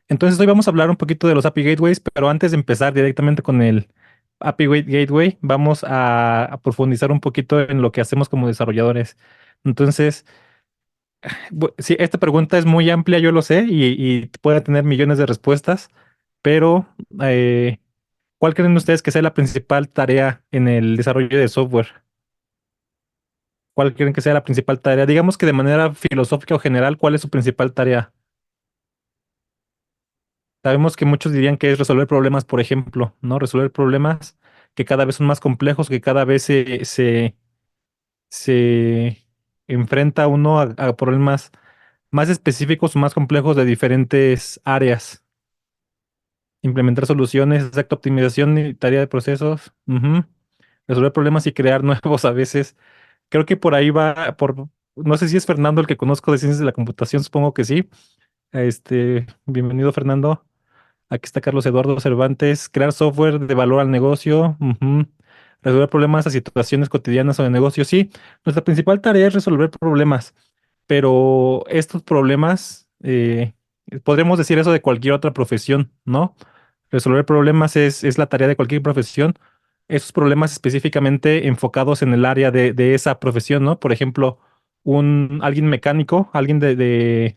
Entonces hoy vamos a hablar un poquito de los API Gateways, pero antes de empezar directamente con el Gateway, vamos a profundizar un poquito en lo que hacemos como desarrolladores. Entonces, sí, esta pregunta es muy amplia, yo lo sé, y puede tener millones de respuestas, pero eh, ¿cuál creen ustedes que sea la principal tarea en el desarrollo de software? ¿Cuál creen que sea la principal tarea? Digamos que de manera filosófica o general, ¿cuál es su principal tarea? Sabemos que muchos dirían que es resolver problemas, por ejemplo, ¿no? Resolver problemas que cada vez son más complejos, que cada vez se enfrenta uno a problemas más específicos o más complejos de diferentes áreas. Implementar soluciones, exacta optimización y tarea de procesos. Ujú. Resolver problemas y crear nuevos a veces. Creo que por ahí va, no sé si es Fernando el que conozco de ciencias de la computación, supongo que sí. Bienvenido, Fernando. Aquí está Carlos Eduardo Cervantes. Crear software de valor al negocio. Ujú. Resolver problemas a situaciones cotidianas o de negocio. Sí, nuestra principal tarea es resolver problemas, pero estos problemas, podríamos decir eso de cualquier otra profesión, ¿no? Resolver problemas es la tarea de cualquier profesión. Esos problemas específicamente enfocados en el área de esa profesión, ¿no? Por ejemplo, alguien mecánico, alguien de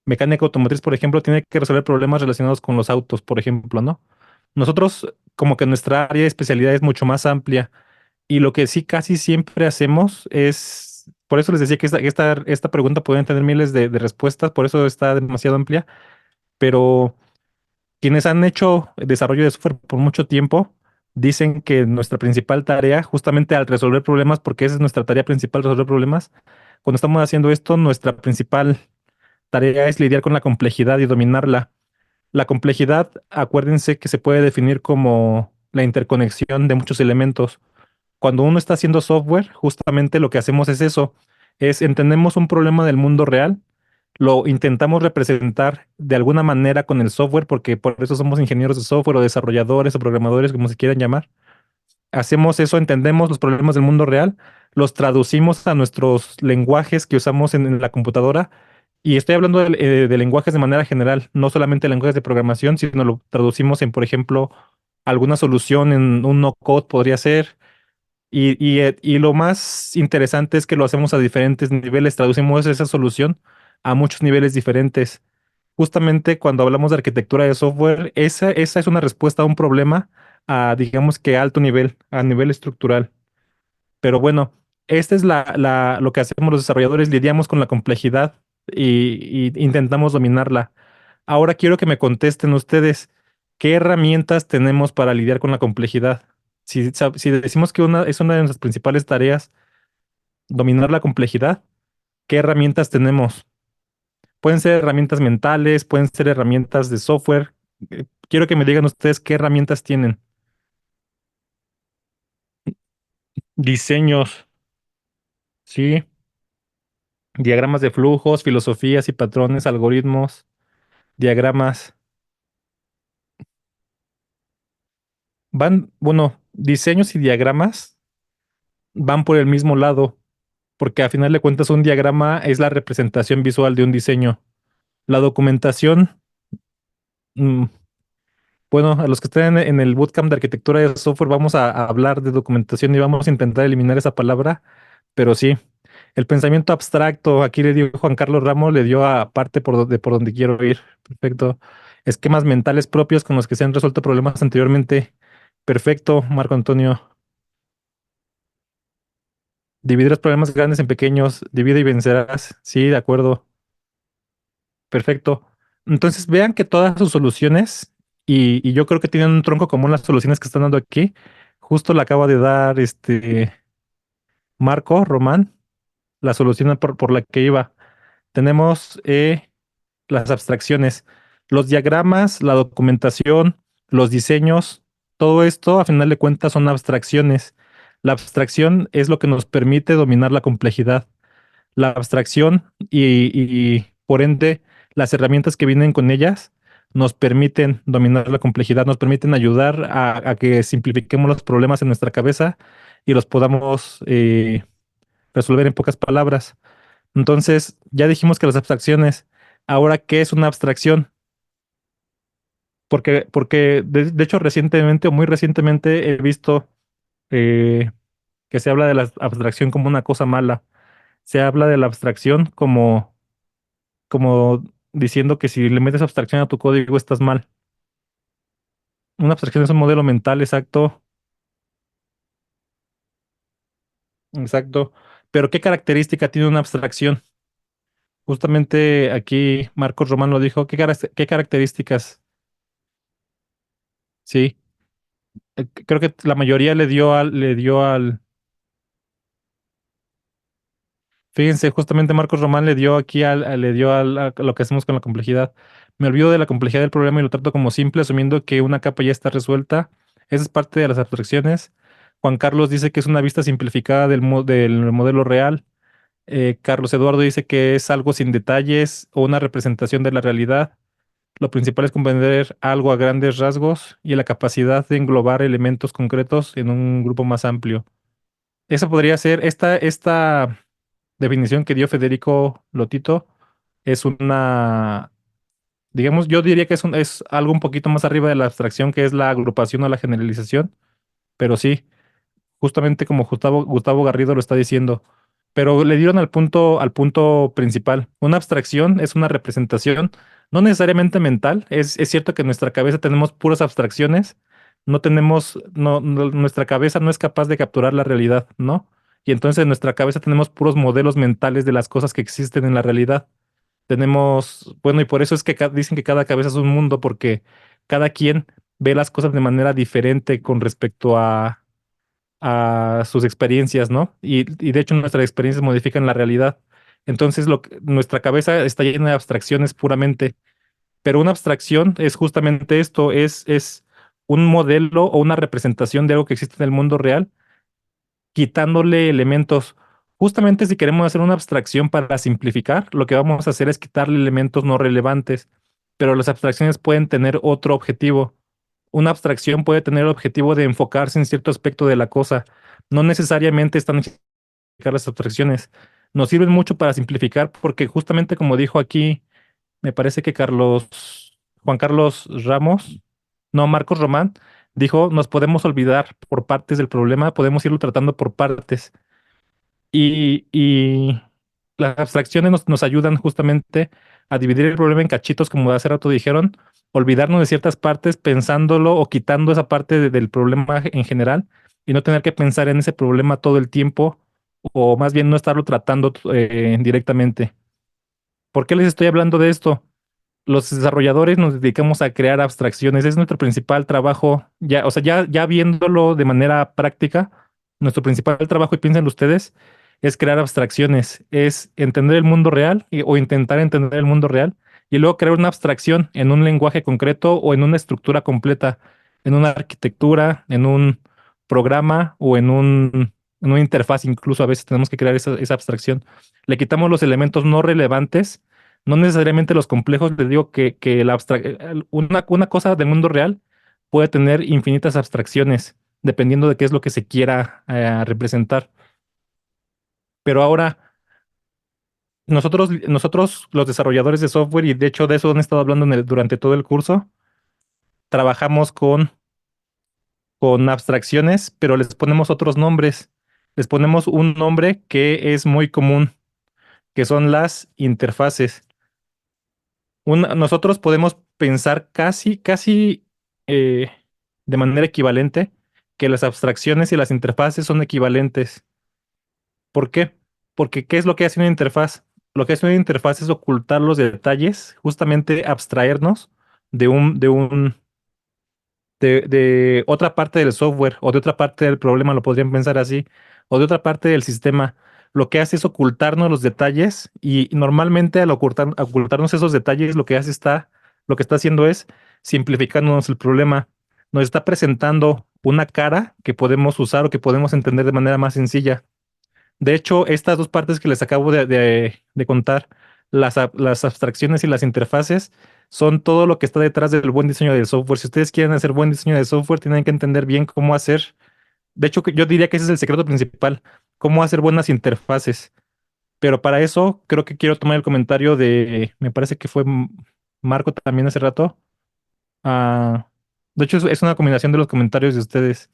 mecánica automotriz, por ejemplo, tiene que resolver problemas relacionados con los autos, por ejemplo, ¿no? Nosotros, como que nuestra área de especialidad es mucho más amplia y lo que sí casi siempre hacemos es, por eso les decía que esta pregunta puede tener miles de respuestas, por eso está demasiado amplia, pero quienes han hecho desarrollo de software por mucho tiempo dicen que nuestra principal tarea, justamente al resolver problemas, porque esa es nuestra tarea principal, resolver problemas, cuando estamos haciendo esto, nuestra principal tarea es lidiar con la complejidad y dominarla. La complejidad, acuérdense que se puede definir como la interconexión de muchos elementos. Cuando uno está haciendo software, justamente lo que hacemos es eso, es entendemos un problema del mundo real, lo intentamos representar de alguna manera con el software, porque por eso somos ingenieros de software o desarrolladores o programadores, como se quieran llamar. Hacemos eso, entendemos los problemas del mundo real, los traducimos a nuestros lenguajes que usamos en la computadora. Y estoy hablando de lenguajes de manera general, no solamente lenguajes de programación, sino lo traducimos en, por ejemplo, alguna solución en un no-code podría ser. Y lo más interesante es que lo hacemos a diferentes niveles, traducimos esa solución a muchos niveles diferentes. Justamente cuando hablamos de arquitectura de software, esa es una respuesta a un problema a, digamos que alto nivel, a nivel estructural. Pero bueno, esta es lo que hacemos los desarrolladores, lidiamos con la complejidad y intentamos dominarla. Ahora quiero que me contesten ustedes, ¿qué herramientas tenemos para lidiar con la complejidad? Si decimos que es una de nuestras principales tareas, dominar la complejidad, ¿qué herramientas tenemos? Pueden ser herramientas mentales, pueden ser herramientas de software. Quiero que me digan ustedes qué herramientas tienen. Diseños, sí, diagramas de flujos, filosofías y patrones, algoritmos, diagramas. Bueno, diseños y diagramas van por el mismo lado, porque a final de cuentas un diagrama es la representación visual de un diseño. La documentación, mm, bueno, a los que estén en el bootcamp de arquitectura de software vamos a hablar de documentación y vamos a intentar eliminar esa palabra, pero sí, el pensamiento abstracto, aquí le dio Juan Carlos Ramos, le dio a parte por donde quiero ir. Perfecto. Esquemas mentales propios con los que se han resuelto problemas anteriormente. Perfecto, Marco Antonio. Dividir los problemas grandes en pequeños, divide y vencerás. Sí, de acuerdo. Perfecto. Entonces vean que todas sus soluciones, y yo creo que tienen un tronco común las soluciones que están dando aquí. Justo le acaba de dar Marco Román, la solución por la que iba. Tenemos las abstracciones, los diagramas, la documentación, los diseños, todo esto a final de cuentas son abstracciones. La abstracción es lo que nos permite dominar la complejidad. La abstracción y por ende las herramientas que vienen con ellas nos permiten dominar la complejidad, nos permiten ayudar a que simplifiquemos los problemas en nuestra cabeza y los podamos resolver en pocas palabras. Entonces, ya dijimos que las abstracciones, Ahora, ¿qué es una abstracción? Porque de hecho recientemente o muy recientemente he visto eh, que se habla de la abstracción como una cosa mala. Se habla de la abstracción como diciendo que si le metes abstracción a tu código estás mal. Una abstracción es un modelo mental, exacto, exacto. Pero ¿qué característica tiene una abstracción? Justamente aquí Marcos Román lo dijo. ¿Qué características? Sí, creo que la mayoría fíjense, justamente Marcos Román le dio aquí le dio a lo que hacemos con la complejidad. Me olvido de la complejidad del problema y lo trato como simple, asumiendo que una capa ya está resuelta. Esa es parte de las abstracciones. Juan Carlos dice que es una vista simplificada del modelo real. Carlos Eduardo dice que es algo sin detalles o una representación de la realidad. Lo principal es comprender algo a grandes rasgos y la capacidad de englobar elementos concretos en un grupo más amplio. Esa podría ser esta definición que dio Federico Lotito. Es una, digamos, yo diría que es algo un poquito más arriba de la abstracción, que es la agrupación o la generalización, pero sí, justamente como Gustavo Garrido lo está diciendo. Pero le dieron al punto principal. Una abstracción es una representación, no necesariamente mental. Es cierto que en nuestra cabeza tenemos puras abstracciones, no tenemos, nuestra cabeza no es capaz de capturar la realidad, ¿no? Y entonces en nuestra cabeza tenemos puros modelos mentales de las cosas que existen en la realidad. Tenemos, bueno, y por eso es que dicen que cada cabeza es un mundo, porque cada quien ve las cosas de manera diferente con respecto a sus experiencias, ¿no? Y de hecho nuestras experiencias modifican la realidad. Entonces nuestra cabeza está llena de abstracciones puramente, pero una abstracción es justamente esto, es un modelo o una representación de algo que existe en el mundo real, quitándole elementos. Justamente si queremos hacer una abstracción para simplificar, lo que vamos a hacer es quitarle elementos no relevantes, pero las abstracciones pueden tener otro objetivo. Una abstracción puede tener el objetivo de enfocarse en cierto aspecto de la cosa. No necesariamente están hechas para simplificar las abstracciones. Nos sirven mucho para simplificar porque justamente como dijo aquí, me parece que Juan Carlos Ramos, no, Marcos Román, dijo, nos podemos olvidar por partes del problema, podemos irlo tratando por partes. Y las abstracciones nos ayudan justamente a dividir el problema en cachitos, como hace rato dijeron, olvidarnos de ciertas partes pensándolo o quitando esa parte del problema en general y no tener que pensar en ese problema todo el tiempo o más bien no estarlo tratando directamente. ¿Por qué les estoy hablando de esto? Los desarrolladores nos dedicamos a crear abstracciones, es nuestro principal trabajo, ya, o sea, ya viéndolo de manera práctica, nuestro principal trabajo, y piensen ustedes, es crear abstracciones, es entender el mundo real o intentar entender el mundo real y luego crear una abstracción en un lenguaje concreto o en una estructura completa, en una arquitectura, en un programa o en una interfaz, incluso a veces tenemos que crear esa abstracción. Le quitamos los elementos no relevantes, no necesariamente los complejos. Les digo que una cosa del mundo real puede tener infinitas abstracciones, dependiendo de qué es lo que se quiera representar. Pero ahora, nosotros, los desarrolladores de software, y de hecho de eso han estado hablando durante todo el curso, trabajamos con abstracciones, pero les ponemos otros nombres. Les ponemos un nombre que es muy común, que son las interfaces. Nosotros podemos pensar casi eh, de manera equivalente que las abstracciones y las interfaces son equivalentes. ¿Por qué? Porque ¿qué es lo que hace una interfaz? Lo que hace una interfaz es ocultar los detalles, justamente abstraernos de de otra parte del software o de otra parte del problema, lo podrían pensar así, o de otra parte del sistema. Lo que hace es ocultarnos los detalles y normalmente al ocultarnos esos detalles, lo que está haciendo es simplificándonos el problema. Nos está presentando una cara que podemos usar o que podemos entender de manera más sencilla. De hecho, estas dos partes que les acabo de contar, las abstracciones y las interfaces, son todo lo que está detrás del buen diseño del software. Si ustedes quieren hacer buen diseño de software, tienen que entender bien cómo hacer. De hecho, yo diría que ese es el secreto principal, cómo hacer buenas interfaces. Pero para eso creo que quiero tomar el comentario de, me parece que fue Marco también hace rato. Ah, de hecho, es una combinación de los comentarios de ustedes,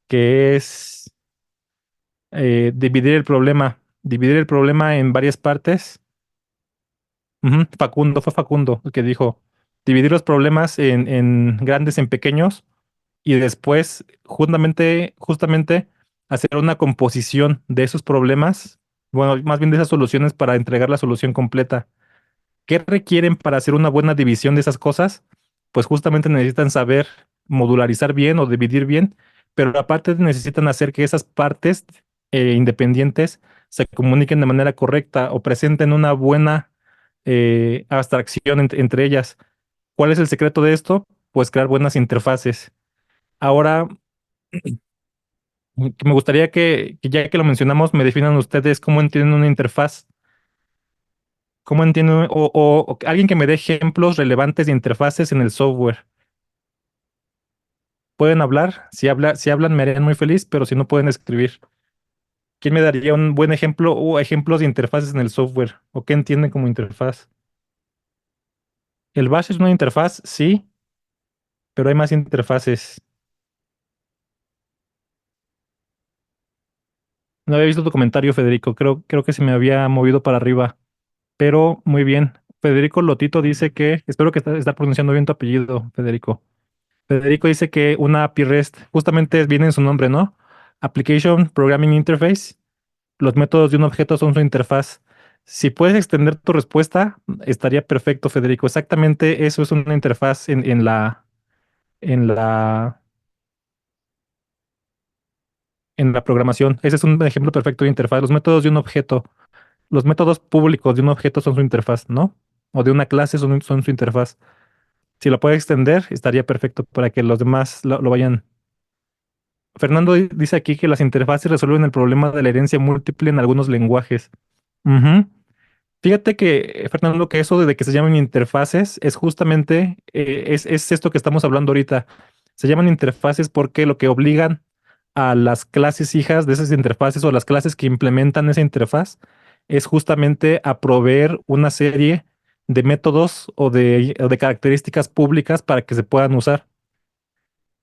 que es dividir el problema en varias partes. Ujú, Facundo, fue Facundo el que dijo, dividir los problemas en grandes, en pequeños, y después justamente hacer una composición de esos problemas, bueno, más bien de esas soluciones para entregar la solución completa. ¿Qué requieren para hacer una buena división de esas cosas? Pues justamente necesitan saber modularizar bien o dividir bien, pero aparte necesitan hacer que esas partes independientes se comuniquen de manera correcta o presenten una buena abstracción entre ellas. ¿Cuál es el secreto de esto? Pues crear buenas interfaces. Ahora, me gustaría que ya que lo mencionamos, me definan ustedes cómo entienden una interfaz. ¿Cómo entiendo? O alguien que me dé ejemplos relevantes de interfaces en el software. ¿Pueden hablar? Si hablan me harían muy feliz, pero si no pueden escribir. ¿Quién me daría un buen ejemplo o ejemplos de interfaces en el software? ¿O qué entienden como interfaz? El Bash es una interfaz, sí, pero hay más interfaces. No había visto tu comentario, Federico. Creo que se me había movido para arriba. Pero muy bien. Federico Lotito dice que, espero que está pronunciando bien tu apellido, Federico. Federico dice que una API REST justamente viene en su nombre, ¿no? Application Programming Interface. Los métodos de un objeto son su interfaz. Si puedes extender tu respuesta, estaría perfecto, Federico. Exactamente eso es una interfaz en la, en la programación. Ese es un ejemplo perfecto de interfaz. Los métodos de un objeto, los métodos públicos de un objeto son su interfaz, ¿no? O de una clase son su interfaz. Si lo puedes extender, estaría perfecto para que los demás lo vayan. Fernando dice aquí que las interfaces resuelven el problema de la herencia múltiple en algunos lenguajes. Ujú. Fíjate que, Fernando, que eso de que se llaman interfaces es justamente, es esto que estamos hablando ahorita. Se llaman interfaces porque lo que obligan a las clases hijas de esas interfaces o las clases que implementan esa interfaz es justamente a proveer una serie de métodos o de características públicas para que se puedan usar.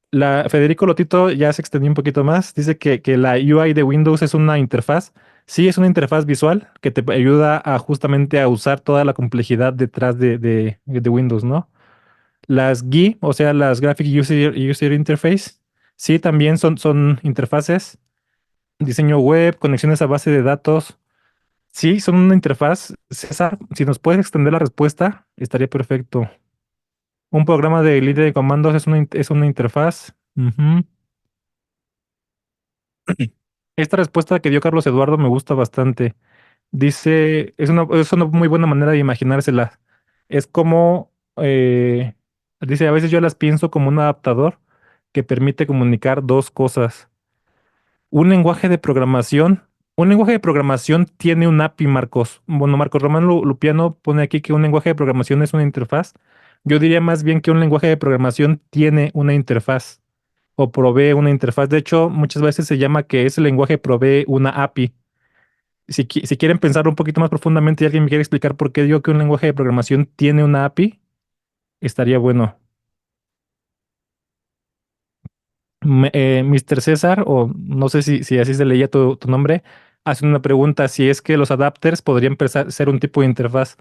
Federico Lotito ya se extendió un poquito más. Dice que la UI de Windows es una interfaz. Sí, es una interfaz visual que te ayuda a justamente a usar toda la complejidad detrás de Windows, ¿no? Las GUI, o sea, las Graphic User Interface, sí, también son interfaces. Diseño web, conexiones a base de datos. Sí, son una interfaz. César, si nos puedes extender la respuesta, estaría perfecto. Un programa de línea de comandos es una interfaz. Ujú. Esta respuesta que dio Carlos Eduardo me gusta bastante. Dice, es una muy buena manera de imaginársela. Es como, dice, a veces yo las pienso como un adaptador que permite comunicar dos cosas. Un lenguaje de programación, un lenguaje de programación tiene un API, Marcos. Bueno, Marcos Román Lupiano pone aquí que un lenguaje de programación es una interfaz. Yo diría más bien que un lenguaje de programación tiene una interfaz o provee una interfaz. De hecho, muchas veces se llama que ese lenguaje provee una API. Si quieren pensar un poquito más profundamente y alguien me quiere explicar por qué digo que un lenguaje de programación tiene una API, estaría bueno. Mr. César, o no sé si así se leía tu nombre, hace una pregunta si es que los adapters podrían ser un tipo de interfaz.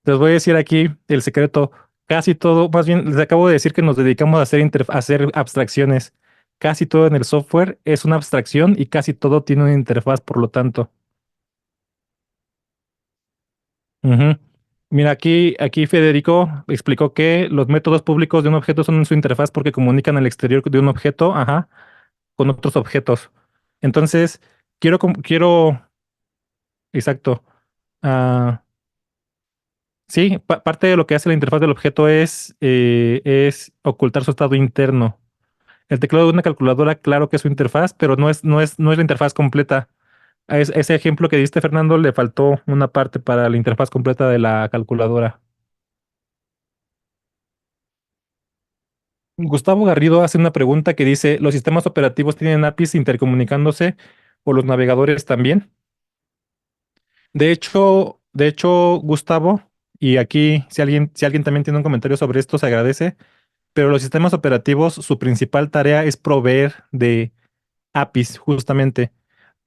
Les voy a decir aquí el secreto. Casi todo, más bien, les acabo de decir que nos dedicamos a a hacer abstracciones. Casi todo en el software es una abstracción y casi todo tiene una interfaz, por lo tanto. Ujú. Mira, aquí Federico explicó que los métodos públicos de un objeto son su interfaz porque comunican al exterior de un objeto, ajá, con otros objetos. Entonces, quiero, exacto. Ah, sí, parte de lo que hace la interfaz del objeto es ocultar su estado interno. El teclado de una calculadora, claro que es su interfaz, pero no es la interfaz completa. Ese ejemplo que diste, Fernando, le faltó una parte para la interfaz completa de la calculadora. Gustavo Garrido hace una pregunta que dice, ¿los sistemas operativos tienen APIs intercomunicándose o los navegadores también? Gustavo, y aquí si alguien también tiene un comentario sobre esto, se agradece, pero los sistemas operativos, su principal tarea es proveer de APIs, justamente.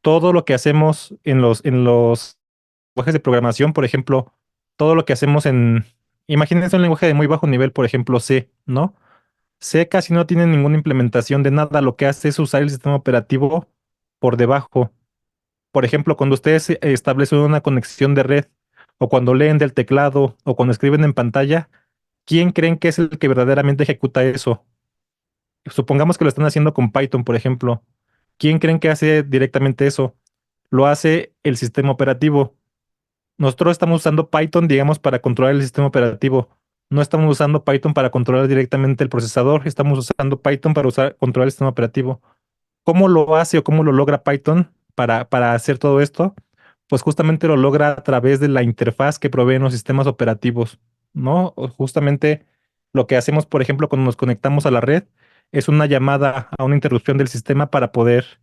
Todo lo que hacemos en los lenguajes de programación, por ejemplo, todo lo que hacemos imagínense un lenguaje de muy bajo nivel, por ejemplo, C, ¿no? C casi no tiene ninguna implementación de nada, lo que hace es usar el sistema operativo por debajo. Por ejemplo, cuando ustedes establecen una conexión de red, o cuando leen del teclado, o cuando escriben en pantalla, ¿quién creen que es el que verdaderamente ejecuta eso? Supongamos que lo están haciendo con Python, por ejemplo. ¿Quién creen que hace directamente eso? Lo hace el sistema operativo. Nosotros estamos usando Python, digamos, para controlar el sistema operativo. No estamos usando Python para controlar directamente el procesador, estamos usando Python para controlar el sistema operativo. ¿Cómo lo hace o cómo lo logra Python para hacer todo esto? Pues justamente lo logra a través de la interfaz que proveen los sistemas operativos, ¿no? Justamente lo que hacemos, por ejemplo, cuando nos conectamos a la red, es una llamada a una interrupción del sistema para poder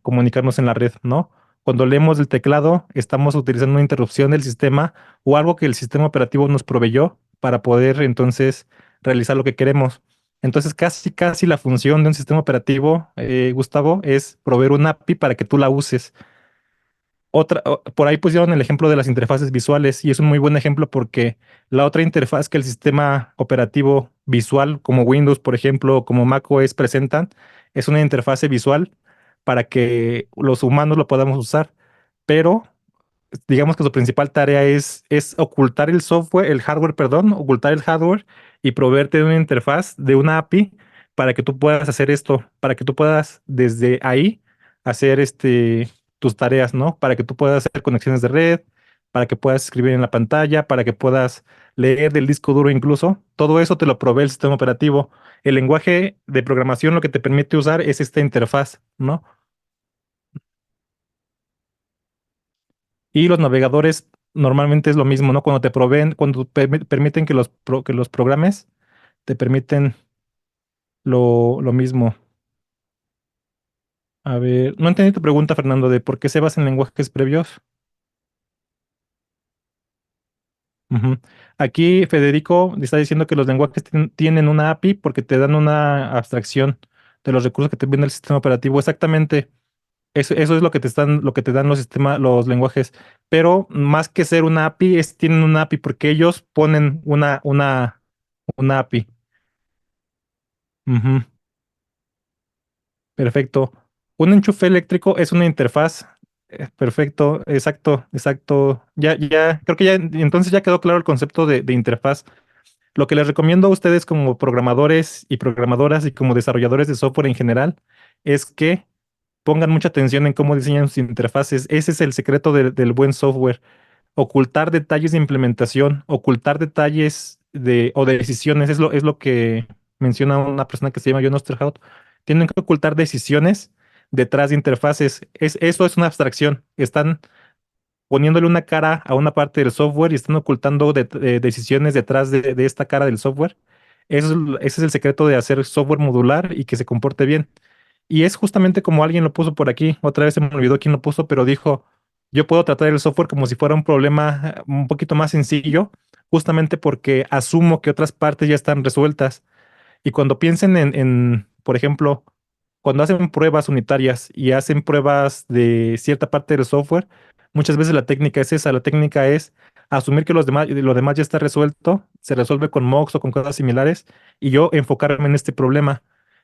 comunicarnos en la red, ¿no? Cuando leemos el teclado, estamos utilizando una interrupción del sistema o algo que el sistema operativo nos proveyó para poder entonces realizar lo que queremos. Entonces, casi, casi la función de un sistema operativo, Gustavo, es proveer una API para que tú la uses. Por ahí pusieron el ejemplo de las interfaces visuales y es un muy buen ejemplo porque la otra interfaz que el sistema operativo visual, como Windows, por ejemplo, o como macOS presentan, es una interfase visual para que los humanos lo podamos usar. Pero digamos que su principal tarea es ocultar el software, el hardware, perdón, ocultar el hardware y proveerte de una interfaz, de una API, para que tú puedas hacer esto, para que tú puedas desde ahí hacer tus tareas, ¿no? Para que tú puedas hacer conexiones de red, para que puedas escribir en la pantalla, para que puedas leer del disco duro incluso. Todo eso te lo provee el sistema operativo. El lenguaje de programación lo que te permite usar es esta interfaz, ¿no? Y los navegadores normalmente es lo mismo, ¿no? Cuando te proveen, cuando permiten que los programes, te permiten lo mismo. A ver, no entendí tu pregunta, Fernando, de por qué se basa en lenguajes previos. Ujú. Aquí Federico está diciendo que los lenguajes tienen una API porque te dan una abstracción de los recursos que te viene el sistema operativo. Exactamente. Eso es lo que te dan los lenguajes. Pero más que ser una API, tienen una API porque ellos ponen una API. Ujú, perfecto. Un enchufe eléctrico es una interfaz. Perfecto, exacto, exacto. Creo que ya, entonces ya quedó claro el concepto de interfaz. Lo que les recomiendo a ustedes como programadores y programadoras y como desarrolladores de software en general es que pongan mucha atención en cómo diseñan sus interfaces. Ese es el secreto del buen software. Ocultar detalles de implementación, ocultar detalles o de decisiones, es lo que menciona una persona que se llama John Osterhout. Tienen que ocultar decisiones detrás de interfaces. Eso es una abstracción. Están poniéndole una cara a una parte del software y están ocultando decisiones detrás de esta cara del software. Ese es el secreto de hacer software modular y que se comporte bien. Y es justamente como alguien lo puso por aquí. Otra vez se me olvidó quién lo puso, pero dijo, yo puedo tratar el software como si fuera un problema un poquito más sencillo, justamente porque asumo que otras partes ya están resueltas. Y cuando piensen por ejemplo, cuando hacen pruebas unitarias y hacen pruebas de cierta parte del software, muchas veces la técnica es esa, la técnica es asumir que lo demás ya está resuelto, se resuelve con mocks o con cosas similares, y yo enfocarme en este problema.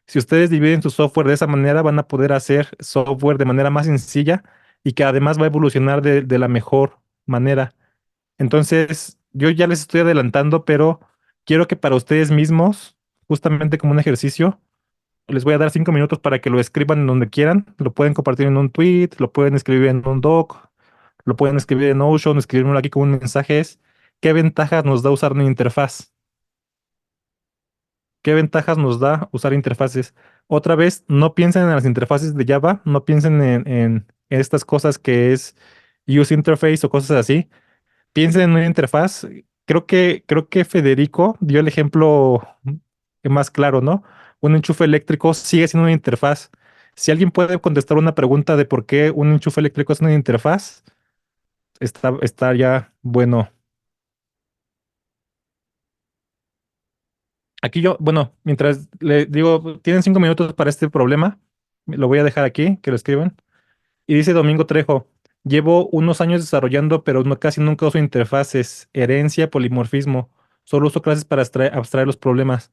Si ustedes dividen su software de esa manera, van a poder hacer software de manera más sencilla y que además va a evolucionar de la mejor manera. Entonces, yo ya les estoy adelantando, pero quiero que para ustedes mismos, justamente como un ejercicio, les voy a dar 5 minutos para que lo escriban en donde quieran. Lo pueden compartir en un tweet, lo pueden escribir en un doc, lo pueden escribir en Notion, escribirlo aquí como un mensaje. ¿Qué ventajas nos da usar una interfaz? ¿Qué ventajas nos da usar interfaces? Otra vez, no piensen en las interfaces de Java, no piensen en estas cosas que es use interface o cosas así. Piensen en una interfaz. Creo que Federico dio el ejemplo más claro, ¿no? Un enchufe eléctrico sigue siendo una interfaz. Si alguien puede contestar una pregunta de por qué un enchufe eléctrico es una interfaz, está ya bueno. Aquí yo, bueno, mientras le digo, tienen 5 minutos para este problema, lo voy a dejar aquí, que lo escriban. Y dice Domingo Trejo, llevo unos años desarrollando, pero casi nunca uso interfaces, herencia, polimorfismo. Solo uso clases para abstraer los problemas.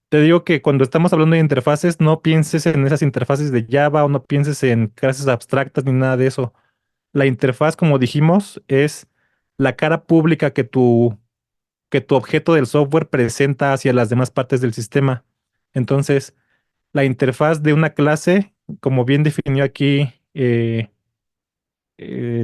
Te digo que cuando estamos hablando de interfaces, no pienses en esas interfaces de Java o no pienses en clases abstractas ni nada de eso. La interfaz, como dijimos, es la cara pública que tu objeto del software presenta hacia las demás partes del sistema. Entonces, la interfaz de una clase, como bien definió aquí,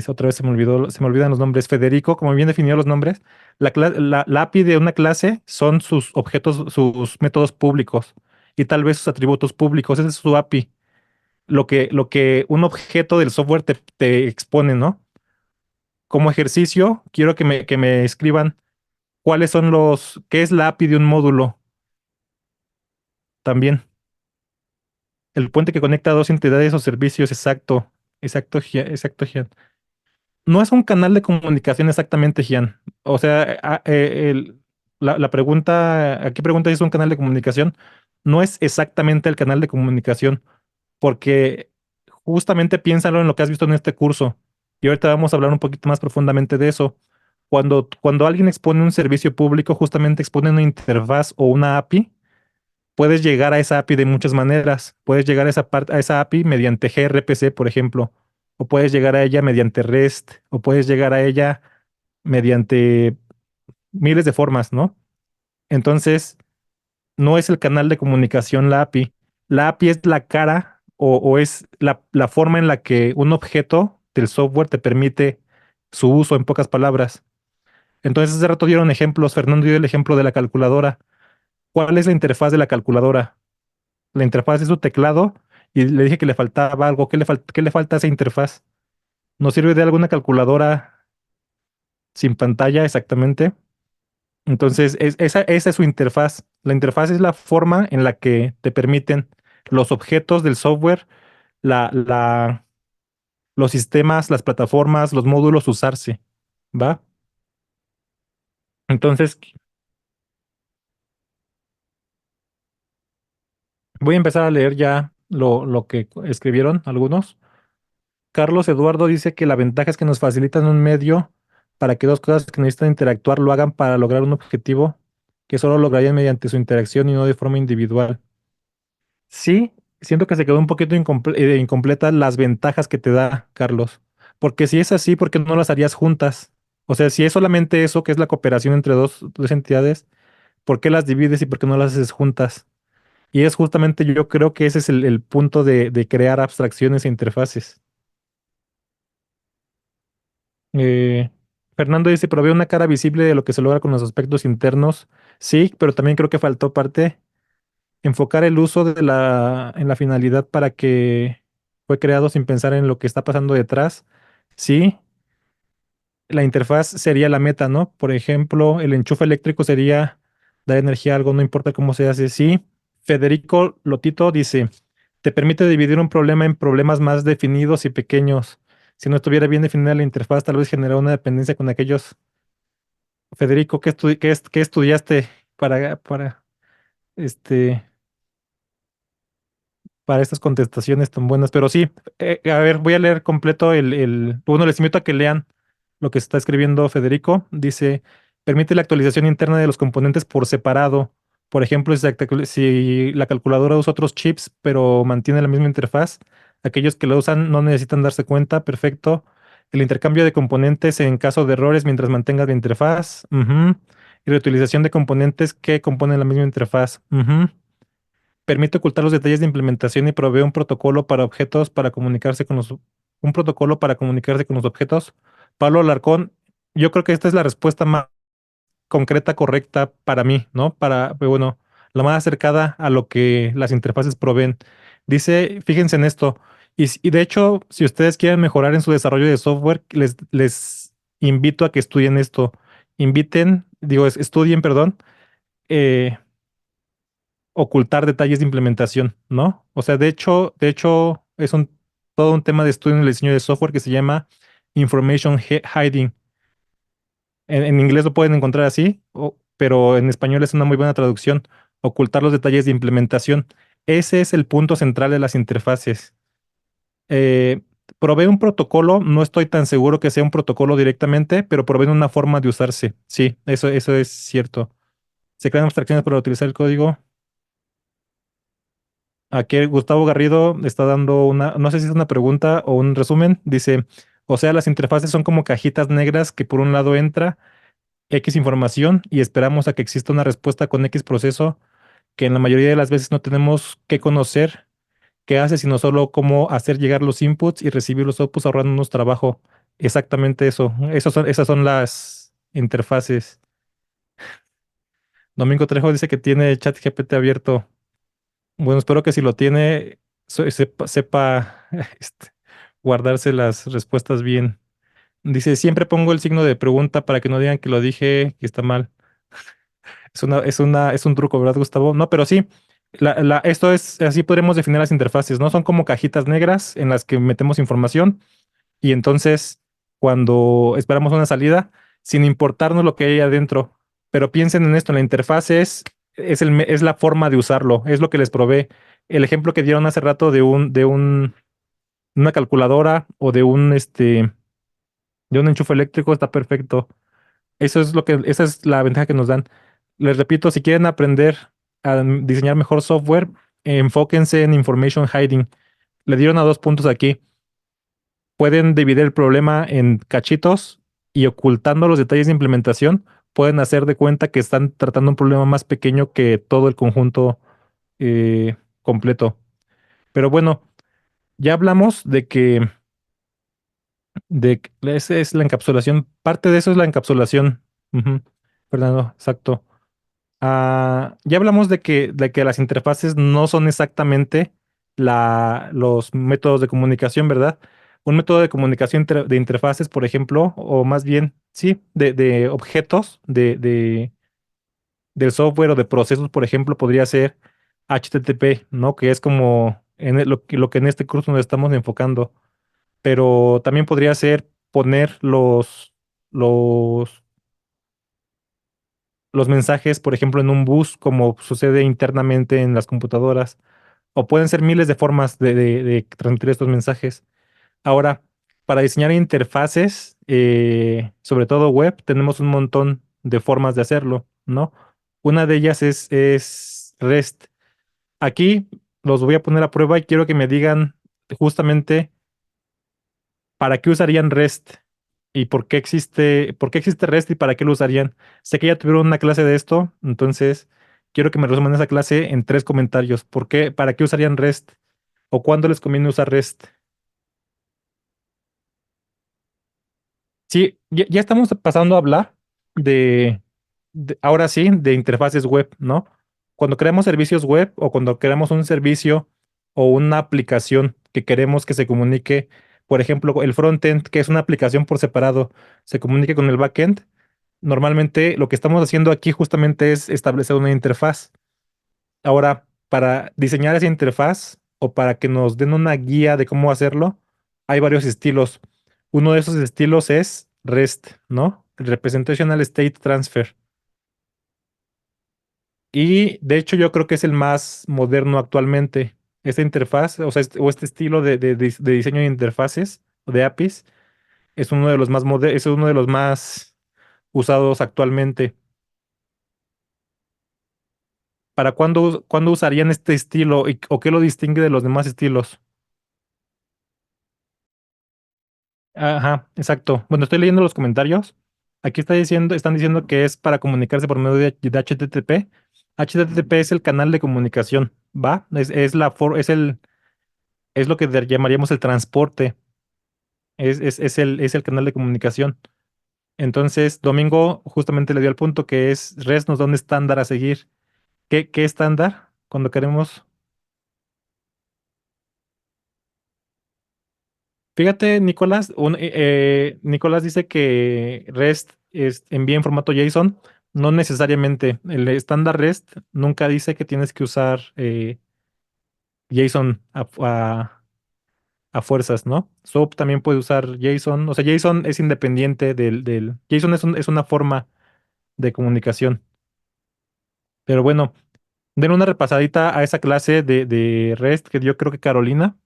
otra vez se me olvidan los nombres, Federico, como bien definió los nombres, la API de una clase son sus objetos, sus métodos públicos y tal vez sus atributos públicos, ese es su API, lo que un objeto del software te expone, ¿no? Como ejercicio, quiero que me escriban qué es la API de un módulo también. El puente que conecta a dos entidades o servicios, exacto, exacto, exacto, Gian. No es un canal de comunicación exactamente, Gian. O sea, la pregunta, aquí pregunta si es un canal de comunicación. No es exactamente el canal de comunicación, porque justamente piénsalo en lo que has visto en este curso. Y ahorita vamos a hablar un poquito más profundamente de eso. Cuando alguien expone un servicio público, justamente expone una interfaz o una API. Puedes llegar a esa API de muchas maneras. Puedes llegar a esa API mediante gRPC, por ejemplo, o puedes llegar a ella mediante REST, o puedes llegar a ella mediante miles de formas, ¿no? Entonces, no es el canal de comunicación la API. La API es la cara o es la forma en la que un objeto del software te permite su uso, en pocas palabras. Entonces, hace rato dieron ejemplos. Fernando dio el ejemplo de la calculadora. ¿Cuál es la interfaz de la calculadora? La interfaz es su teclado y le dije que le faltaba algo. ¿Qué le falta a esa interfaz? ¿Nos sirve de alguna calculadora sin pantalla exactamente? Entonces, esa es su interfaz. La interfaz es la forma en la que te permiten los objetos del software, la, la, los sistemas, las plataformas, los módulos usarse. ¿Va? Entonces, voy a empezar a leer ya lo que escribieron algunos. Carlos Eduardo dice que la ventaja es que nos facilitan un medio para que dos cosas que necesitan interactuar lo hagan para lograr un objetivo que solo lograrían mediante su interacción y no de forma individual. Sí, siento que se quedó un poquito incompleta las ventajas que te da, Carlos. Porque si es así, ¿por qué no las harías juntas? O sea, si es solamente eso, que es la cooperación entre dos entidades, ¿por qué las divides y por qué no las haces juntas? Y es justamente, yo creo que ese es el punto de crear abstracciones e interfaces. Eh, Fernando dice, pero veo una cara visible de lo que se logra con los aspectos internos. Sí, pero también creo que faltó parte, enfocar el uso en la finalidad para que fue creado sin pensar en lo que está pasando detrás. Sí, la interfaz sería la meta, ¿no? Por ejemplo, el enchufe eléctrico sería dar energía a algo, no importa cómo se hace. Sí, Federico Lotito dice, te permite dividir un problema en problemas más definidos y pequeños. Si no estuviera bien definida la interfaz, tal vez generara una dependencia con aquellos. Federico, ¿qué estudiaste para, este, para estas contestaciones tan buenas? Pero sí, a ver, voy a leer completo bueno, les invito a que lean lo que está escribiendo Federico. Dice, permite la actualización interna de los componentes por separado. Por ejemplo, si la calculadora usa otros chips, pero mantiene la misma interfaz, aquellos que la usan no necesitan darse cuenta. Perfecto. El intercambio de componentes en caso de errores mientras mantengas la interfaz. Ujú. Y reutilización de componentes que componen la misma interfaz. Ujú. Permite ocultar los detalles de implementación y provee un protocolo para comunicarse con los objetos. Pablo Alarcón, yo creo que esta es la respuesta más concreta, correcta para mí, ¿no? Bueno, la más acercada a lo que las interfaces proveen. Dice, fíjense en esto, y de hecho, si ustedes quieren mejorar en su desarrollo de software, les invito a que estudien esto. Estudien, perdón, eh, ocultar detalles de implementación, ¿no? O sea, de hecho, es todo un tema de estudio en el diseño de software que se llama Information Hiding. En inglés lo pueden encontrar así, pero en español es una muy buena traducción. Ocultar los detalles de implementación. Ese es el punto central de las interfaces. Eh, Provee un protocolo, no estoy tan seguro que sea un protocolo directamente, pero provee una forma de usarse. Sí, eso es cierto. Se crean abstracciones para utilizar el código. Aquí Gustavo Garrido está dando una, no sé si es una pregunta o un resumen. Dice, o sea, las interfaces son como cajitas negras que por un lado entra X información y esperamos a que exista una respuesta con X proceso que en la mayoría de las veces no tenemos que conocer qué hace, sino solo cómo hacer llegar los inputs y recibir los outputs ahorrándonos trabajo. Exactamente eso. Esas son las interfaces. Domingo Trejo dice que tiene ChatGPT abierto. Bueno, espero que si lo tiene, sepa este, guardarse las respuestas bien. Dice, siempre pongo el signo de pregunta para que no digan que lo dije, que está mal. Es un truco, ¿verdad, Gustavo? No, pero sí, esto es, así podremos definir las interfaces, ¿no? Son como cajitas negras en las que metemos información y entonces cuando esperamos una salida, sin importarnos lo que hay adentro, pero piensen en esto, la interfaz es la forma de usarlo, es lo que les provee. El ejemplo que dieron hace rato una calculadora o de un enchufe eléctrico está perfecto. Esa es la ventaja que nos dan. Les repito, si quieren aprender a diseñar mejor software, enfóquense en information hiding. Le dieron a 2 puntos aquí. Pueden dividir el problema en cachitos y ocultando los detalles de implementación, pueden hacer de cuenta que están tratando un problema más pequeño que todo el conjunto completo. Pero bueno, ya hablamos esa es la encapsulación. Parte de eso es la encapsulación. Ujú, Fernando, exacto. Ya hablamos de que las interfaces no son exactamente los métodos de comunicación, ¿verdad? Un método de comunicación de interfaces, por ejemplo, o más bien, sí, de objetos del software o de procesos, por ejemplo, podría ser HTTP, ¿no? Que es como lo que en este curso nos estamos enfocando. Pero también podría ser poner los los mensajes, por ejemplo, en un bus, como sucede internamente en las computadoras, o pueden ser miles de formas de transmitir estos mensajes. Ahora, para diseñar interfaces, sobre todo web, tenemos un montón de formas de hacerlo, ¿no? Una de ellas es REST. Aquí los voy a poner a prueba y quiero que me digan justamente ¿para qué usarían REST? ¿Y por qué existe REST y para qué lo usarían? Sé que ya tuvieron una clase de esto, entonces quiero que me resuman esa clase en 3 comentarios. ¿Para qué usarían REST? ¿O cuándo les conviene usar REST? Sí, ya estamos pasando a hablar ahora sí, de interfaces web, ¿no? Cuando creamos servicios web o cuando creamos un servicio o una aplicación que queremos que se comunique, por ejemplo, el frontend, que es una aplicación por separado, se comunique con el backend, normalmente lo que estamos haciendo aquí justamente es establecer una interfaz. Ahora, para diseñar esa interfaz o para que nos den una guía de cómo hacerlo, hay varios estilos. Uno de esos estilos es REST, ¿no? Representational State Transfer. Y de hecho yo creo que es el más moderno actualmente. Esta interfaz, o sea, este estilo de diseño de interfaces o de APIs es uno de los más es uno de los más usados actualmente. ¿Para cuándo usarían este estilo o qué lo distingue de los demás estilos? Ajá, exacto. Bueno, estoy leyendo los comentarios. Aquí están diciendo que es para comunicarse por medio de HTTP. HTTP es el canal de comunicación, ¿va? Es lo que llamaríamos el transporte. Es el canal de comunicación. Entonces, Domingo justamente le dio al punto que es REST nos da un estándar a seguir. ¿Qué estándar? Cuando queremos. Fíjate, Nicolás, Nicolás dice que REST envía en formato JSON. No necesariamente. El estándar REST nunca dice que tienes que usar JSON a fuerzas, ¿no? SOAP también puede usar JSON. O sea, JSON es independiente JSON es una forma de comunicación. Pero bueno, den una repasadita a esa clase de REST que dio creo que Carolina.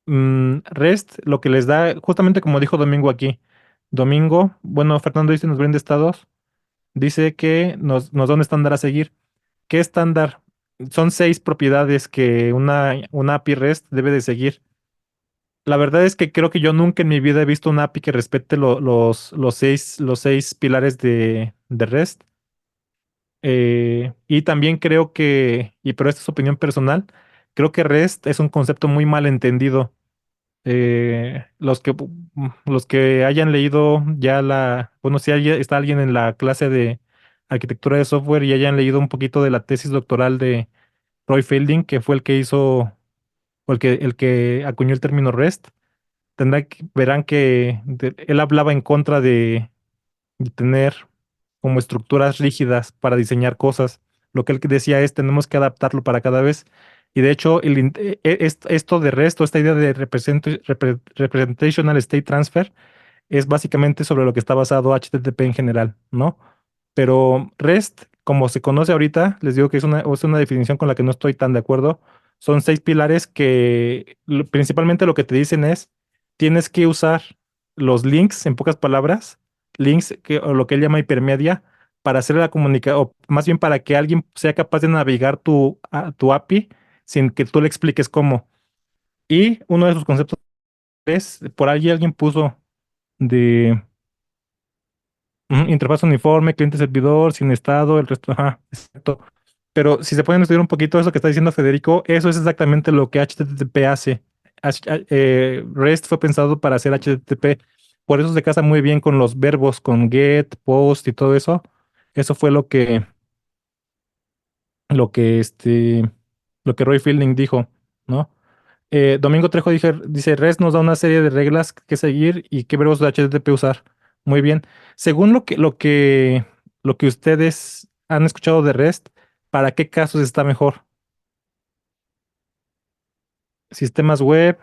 REST lo que les da, justamente como dijo Domingo aquí. Domingo, bueno, Fernando dice nos brinda estados. Dice que nos da un estándar a seguir. ¿Qué estándar? Son 6 propiedades que una API REST debe de seguir. La verdad es que creo que yo nunca en mi vida he visto una API que respete los seis pilares de REST. Y también creo pero esta es opinión personal, creo que REST es un concepto muy mal entendido. Los que hayan leído ya bueno, si está alguien en la clase de arquitectura de software y hayan leído un poquito de la tesis doctoral de Roy Fielding, que fue el que hizo, o el que acuñó el término REST, verán que él hablaba en contra de tener como estructuras rígidas para diseñar cosas. Lo que él decía es tenemos que adaptarlo para cada vez. Y de hecho, esto de REST, o esta idea de Representational State Transfer, es básicamente sobre lo que está basado HTTP en general, ¿no? Pero REST, como se conoce ahorita, les digo que es una definición con la que no estoy tan de acuerdo. Son 6 pilares que principalmente lo que te dicen es, tienes que usar los links, en pocas palabras, links o lo que él llama hipermedia, para hacer la comunicación, o más bien para que alguien sea capaz de navegar tu API sin que tú le expliques cómo. Y uno de sus conceptos es, por ahí alguien puso de interfaz uniforme, cliente-servidor, sin estado, el resto, ajá, exacto. Pero si se pueden estudiar un poquito eso que está diciendo Federico, eso es exactamente lo que HTTP hace. REST fue pensado para hacer HTTP. Por eso se casa muy bien con los verbos, con get, post y todo eso. Eso fue lo que, este, lo que Roy Fielding dijo, ¿no? Domingo Trejo dice, REST nos da una serie de reglas que seguir y qué verbos de HTTP usar. Muy bien. Según lo que ustedes han escuchado de REST, ¿para qué casos está mejor? Sistemas web.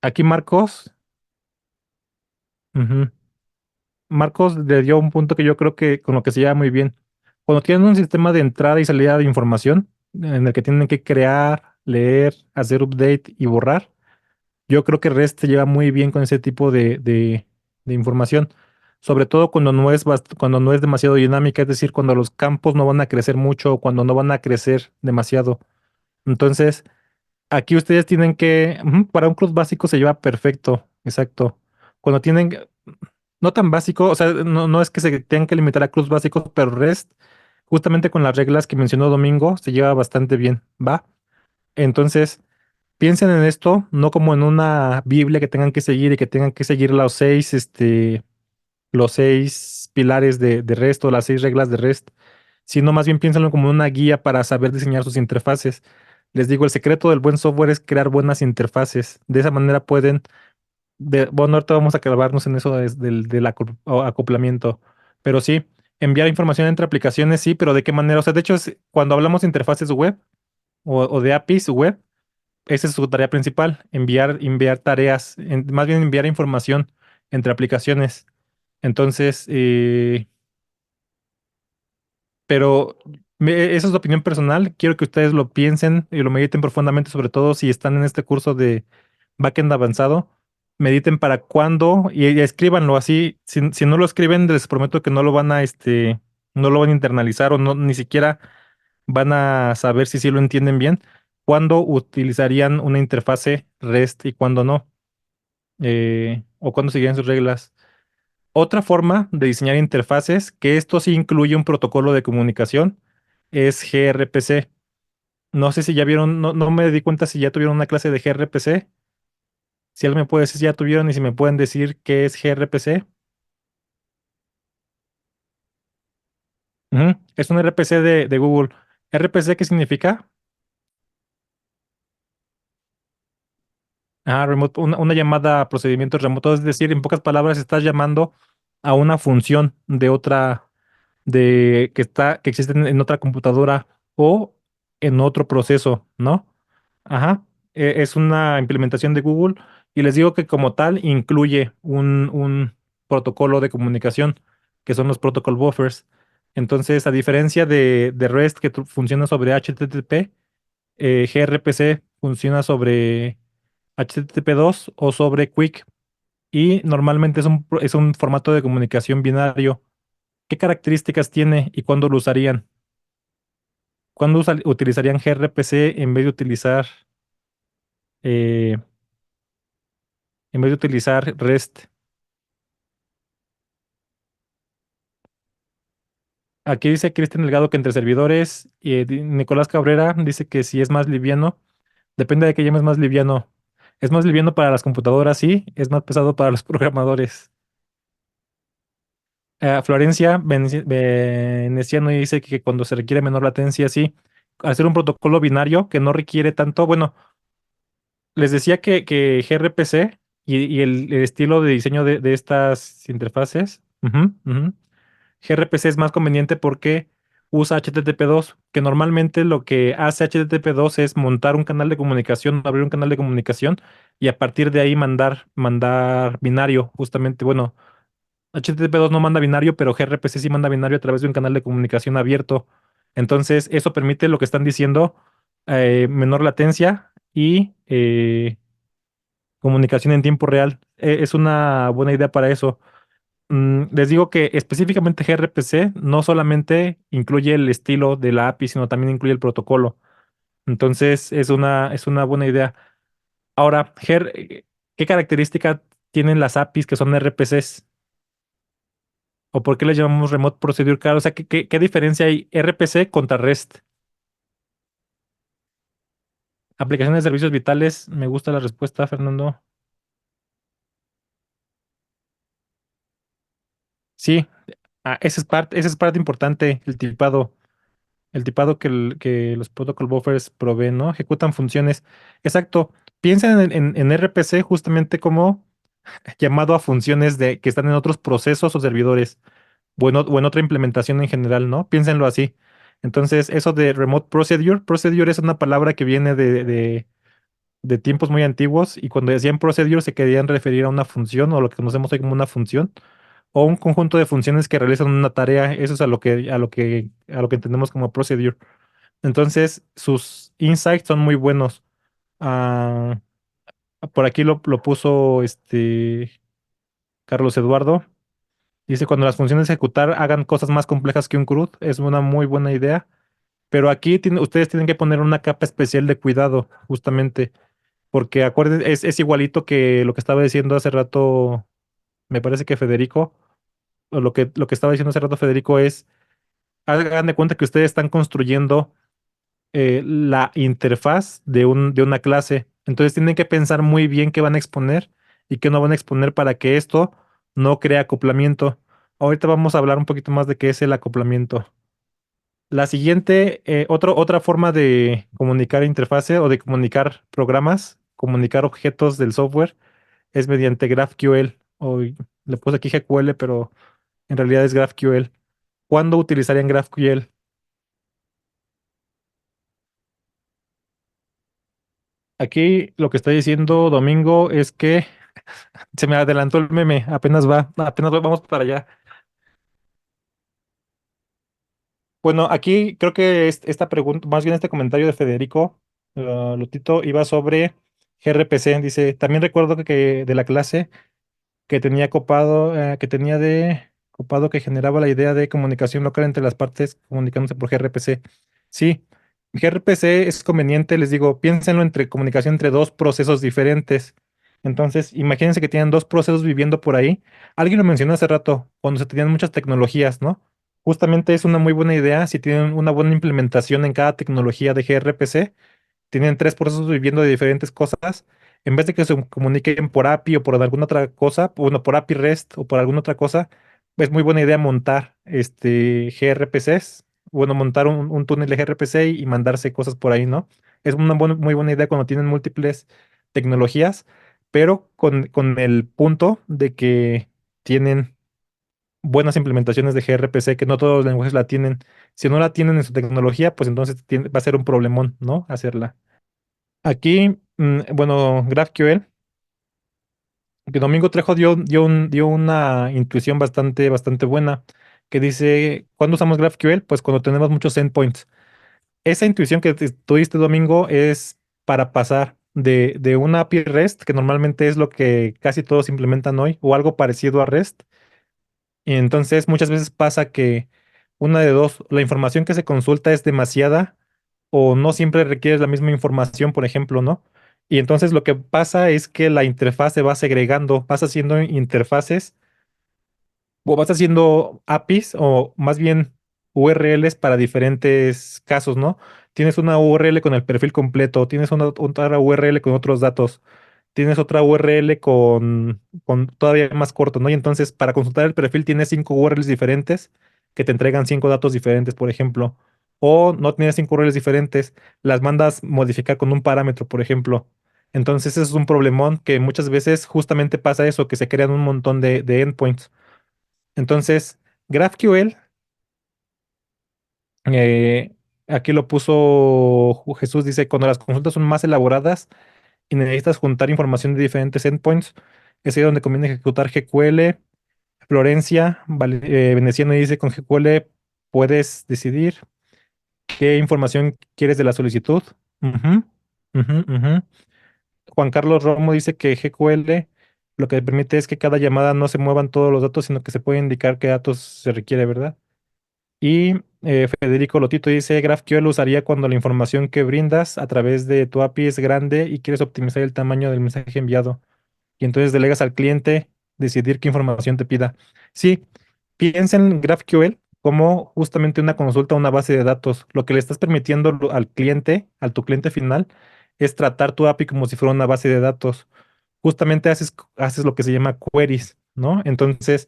Aquí ujú, Marcos le dio un punto que yo creo que con lo que se lleva muy bien. Cuando tienen un sistema de entrada y salida de información, en el que tienen que crear, leer, hacer update y borrar, yo creo que REST se lleva muy bien con ese tipo de información, sobre todo cuando no es demasiado dinámica, es decir, cuando los campos no van a crecer mucho o cuando no van a crecer demasiado. Entonces, aquí ustedes tienen para un CRUD básico se lleva perfecto, exacto. Cuando no tan básico, o sea, no es que se tengan que limitar a CRUDs básicos, pero REST, justamente con las reglas que mencionó Domingo, se lleva bastante bien, ¿va? Entonces, piensen en esto, no como en una Biblia que tengan que seguir y que tengan que seguir los seis pilares de REST o las 6 reglas de REST, sino más bien piénsenlo como una guía para saber diseñar sus interfaces. Les digo, el secreto del buen software es crear buenas interfaces. De esa manera bueno, ahorita vamos a clavarnos en eso del acoplamiento, pero sí, enviar información entre aplicaciones, sí, pero ¿de qué manera? O sea, de hecho, cuando hablamos de interfaces web o de APIs web, esa es su tarea principal, enviar tareas, más bien enviar información entre aplicaciones. Entonces, pero esa es la opinión personal. Quiero que ustedes lo piensen y lo mediten profundamente, sobre todo si están en este curso de backend avanzado. Mediten para cuándo y escríbanlo así. Si no lo escriben, les prometo que no lo van a internalizar o no, ni siquiera van a saber si sí lo entienden bien. ¿Cuándo utilizarían una interfase REST y cuándo no? O cuándo seguirían sus reglas. Otra forma de diseñar interfaces, que esto sí incluye un protocolo de comunicación, es gRPC. No sé si ya vieron, no me di cuenta si ya tuvieron una clase de gRPC. Si alguien me puede decir si ya tuvieron y si me pueden decir qué es gRPC. Ujú, es un RPC de Google. ¿RPC qué significa? Una llamada a procedimientos remotos, es decir, en pocas palabras, estás llamando a una función de otra, que existe en otra computadora o en otro proceso, ¿no? Ajá, es una implementación de Google y les digo que como tal incluye un protocolo de comunicación, que son los protocol buffers. Entonces, a diferencia de REST que funciona sobre HTTP, gRPC funciona sobre HTTP 2 o sobre QUIC y normalmente es un formato de comunicación binario. ¿Qué características tiene y cuándo lo usarían? ¿Cuándo utilizarían gRPC eh, en vez de utilizar REST? Aquí dice Cristian Delgado que entre servidores y Nicolás Cabrera dice que si es más liviano, depende de qué llames más liviano. Es más liviano para las computadoras, sí, es más pesado para los programadores. Florencia Veneciano dice que cuando se requiere menor latencia, sí. Hacer un protocolo binario que no requiere tanto, bueno, les decía que gRPC y el estilo de diseño de estas interfaces. gRPC es más conveniente porque usa HTTP 2, que normalmente lo que hace HTTP 2 es montar un canal de comunicación, abrir un canal de comunicación y a partir de ahí mandar binario, justamente. Bueno, HTTP 2 no manda binario, pero gRPC sí manda binario a través de un canal de comunicación abierto. Entonces, eso permite lo que están diciendo, menor latencia y comunicación en tiempo real. Es una buena idea para eso. Les digo que específicamente gRPC no solamente incluye el estilo de la API, sino también incluye el protocolo. Entonces es una buena idea. Ahora, ¿qué característica tienen las APIs que son RPCs? ¿O por qué les llamamos Remote Procedure Call? O sea, ¿qué diferencia hay RPC contra REST? Aplicaciones de servicios vitales, me gusta la respuesta, Fernando. Sí, esa es parte importante, el tipado. El tipado que los protocol buffers proveen, ¿no? Ejecutan funciones. Exacto. Piensen en RPC justamente como llamado a funciones que están en otros procesos o servidores, o en otra implementación en general, ¿no? Piénsenlo así. Entonces, eso de Remote Procedure es una palabra que viene de tiempos muy antiguos y cuando decían procedure se querían referir a una función o lo que conocemos hoy como una función o un conjunto de funciones que realizan una tarea. Eso es a lo que entendemos como procedure. Entonces, sus insights son muy buenos. Ah, por aquí lo puso Carlos Eduardo. Dice, cuando las funciones de ejecutar hagan cosas más complejas que un CRUD, es una muy buena idea. Pero aquí ustedes tienen que poner una capa especial de cuidado, justamente, porque acuérdense, es igualito que lo que estaba diciendo hace rato, me parece que Federico, o lo que estaba diciendo hace rato Federico es, hagan de cuenta que ustedes están construyendo la interfaz de una clase. Entonces tienen que pensar muy bien qué van a exponer y qué no van a exponer para que esto no cree acoplamiento. Ahorita vamos a hablar un poquito más de qué es el acoplamiento. La siguiente, otra forma de comunicar interfase o de comunicar programas, comunicar objetos del software, es mediante GraphQL. O le puse aquí GQL, pero en realidad es GraphQL. ¿Cuándo utilizarían GraphQL? Aquí lo que está diciendo Domingo es que se me adelantó el meme, vamos para allá. Bueno, aquí creo que esta pregunta, más bien este comentario de Federico Lutito, iba sobre gRPC. Dice, también recuerdo que de la clase que tenía que tenía de copado que generaba la idea de comunicación local entre las partes comunicándose por gRPC. Sí, gRPC es conveniente, les digo, piénsenlo entre comunicación entre dos procesos diferentes. Entonces, imagínense que tienen dos procesos viviendo por ahí. Alguien lo mencionó hace rato, cuando se tenían muchas tecnologías, ¿no? Justamente es una muy buena idea si tienen una buena implementación en cada tecnología de gRPC, tienen tres procesos viviendo de diferentes cosas. En vez de que se comuniquen por API o por alguna otra cosa, bueno, por API REST o por alguna otra cosa, es muy buena idea montar gRPCs, bueno, montar un túnel de gRPC y mandarse cosas por ahí, ¿no? Es una muy buena idea cuando tienen múltiples tecnologías, pero con el punto de que tienen buenas implementaciones de gRPC, que no todos los lenguajes la tienen. Si no la tienen en su tecnología, pues entonces va a ser un problemón, ¿no? Hacerla. Aquí, bueno, GraphQL, que Domingo Trejo dio una intuición bastante buena, que dice, ¿cuándo usamos GraphQL? Pues cuando tenemos muchos endpoints. Esa intuición que tú diste, Domingo, es para pasar de una API REST, que normalmente es lo que casi todos implementan hoy, o algo parecido a REST. Y entonces muchas veces pasa que una de dos, la información que se consulta es demasiada o no siempre requieres la misma información, por ejemplo, ¿no? Y entonces lo que pasa es que la interfaz se va segregando, vas haciendo interfaces o vas haciendo APIs o más bien URLs para diferentes casos, ¿no? Tienes una URL con el perfil completo, tienes una otra URL con otros datos, tienes otra URL con todavía más corto, ¿no? Y entonces para consultar el perfil tienes 5 URLs diferentes que te entregan 5 datos diferentes, por ejemplo. O no tienes 5 URLs diferentes, las mandas modificar con un parámetro, por ejemplo. Entonces, eso es un problemón que muchas veces justamente pasa eso, que se crean un montón de endpoints. Entonces, GraphQL, eh, aquí lo puso Jesús, dice, cuando las consultas son más elaboradas y necesitas juntar información de diferentes endpoints, es ahí donde conviene ejecutar GQL. Florencia Veneciano dice, con GQL puedes decidir qué información quieres de la solicitud. Ujú, ujú, ujú. Juan Carlos Romo dice que GQL lo que permite es que cada llamada no se muevan todos los datos, sino que se puede indicar qué datos se requiere, ¿verdad? Y Federico Lotito dice, GraphQL usaría cuando la información que brindas a través de tu API es grande y quieres optimizar el tamaño del mensaje enviado. Y entonces delegas al cliente decidir qué información te pida. Sí, piensa en GraphQL como justamente una consulta a una base de datos. Lo que le estás permitiendo al cliente, a tu cliente final, es tratar tu API como si fuera una base de datos. Justamente haces lo que se llama queries, ¿no? Entonces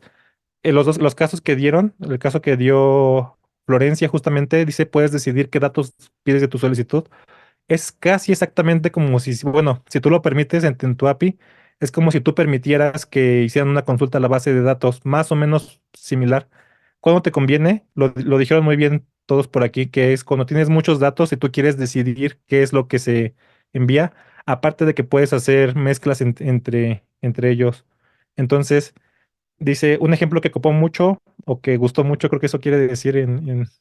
los casos que dieron, el caso que dio Florencia justamente dice, puedes decidir qué datos pides de tu solicitud. Es casi exactamente como si, bueno, si tú lo permites en tu API, es como si tú permitieras que hicieran una consulta a la base de datos, más o menos similar. Cuando te conviene, lo dijeron muy bien todos por aquí, que es cuando tienes muchos datos y tú quieres decidir qué es lo que se envía, aparte de que puedes hacer mezclas entre ellos. Entonces, dice, un ejemplo que copó mucho o que gustó mucho, creo que eso quiere decir en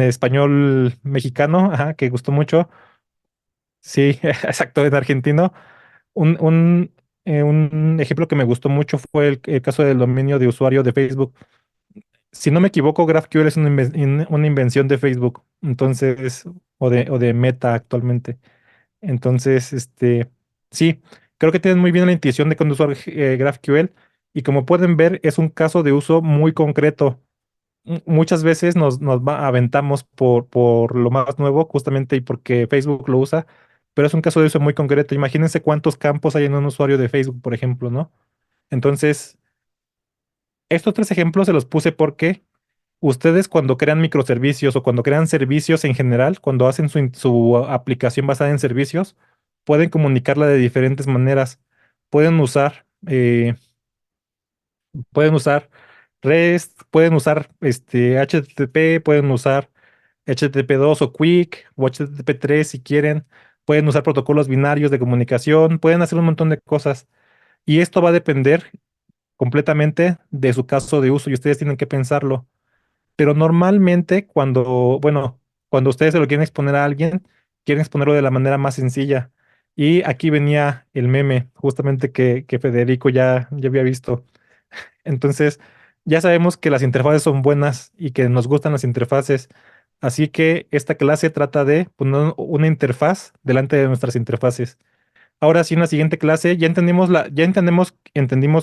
español mexicano, ajá, que gustó mucho. Sí, exacto, en argentino. Un ejemplo que me gustó mucho fue el caso del dominio de usuario de Facebook. Si no me equivoco, GraphQL es una invención de Facebook, entonces, o de Meta actualmente. Entonces, sí, creo que tienen muy bien la intuición de cómo usar GraphQL y como pueden ver, es un caso de uso muy concreto. Muchas veces aventamos por lo más nuevo, justamente y porque Facebook lo usa, pero es un caso de uso muy concreto. Imagínense cuántos campos hay en un usuario de Facebook, por ejemplo, ¿no? Entonces, estos 3 ejemplos se los puse porque ustedes cuando crean microservicios o cuando crean servicios en general, cuando hacen su aplicación basada en servicios, pueden comunicarla de diferentes maneras. Pueden usar, eh, pueden usar REST, pueden usar HTTP, pueden usar HTTP 2 o Quick o HTTP 3 si quieren. Pueden usar protocolos binarios de comunicación, pueden hacer un montón de cosas. Y esto va a depender completamente de su caso de uso y ustedes tienen que pensarlo. Pero normalmente bueno, cuando ustedes se lo quieren exponer a alguien, quieren exponerlo de la manera más sencilla. Y aquí venía el meme, justamente que Federico ya había visto. Entonces, ya sabemos que las interfaces son buenas y que nos gustan las interfaces. Así que esta clase trata de poner una interfaz delante de nuestras interfaces. Ahora sí, en la siguiente clase entendimos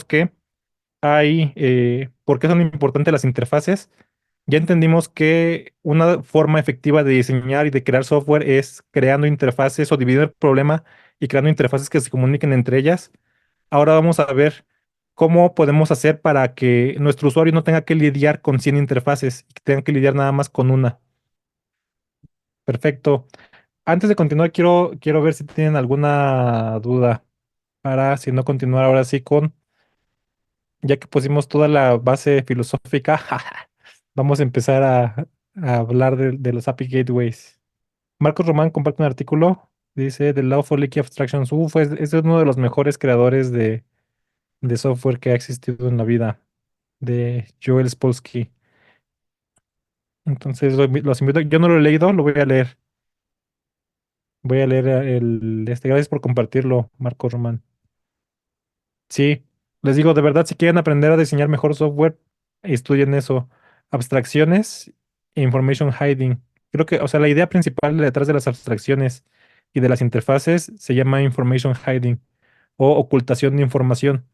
que por qué son importantes las interfaces. Ya entendimos que una forma efectiva de diseñar y de crear software es creando interfaces o dividiendo el problema y creando interfaces que se comuniquen entre ellas. Ahora vamos a ver cómo podemos hacer para que nuestro usuario no tenga que lidiar con 100 interfaces y que tenga que lidiar nada más con una. Perfecto. Antes de continuar, quiero ver si tienen alguna duda para, si no, continuar ahora sí ya que pusimos toda la base filosófica, vamos a empezar a hablar de los API Gateways. Marcos Román comparte un artículo, dice The Law for Leaky Abstractions. Uf, es uno de los mejores creadores de software que ha existido en la vida, de Joel Spolsky. Entonces, los invito, yo no lo he leído, lo voy a leer. Voy a leer gracias por compartirlo, Marcos Román. Sí, les digo, de verdad, si quieren aprender a diseñar mejor software, estudien eso. Abstracciones e information hiding. Creo que, o sea, la idea principal detrás de las abstracciones y de las interfaces se llama information hiding o ocultación de información.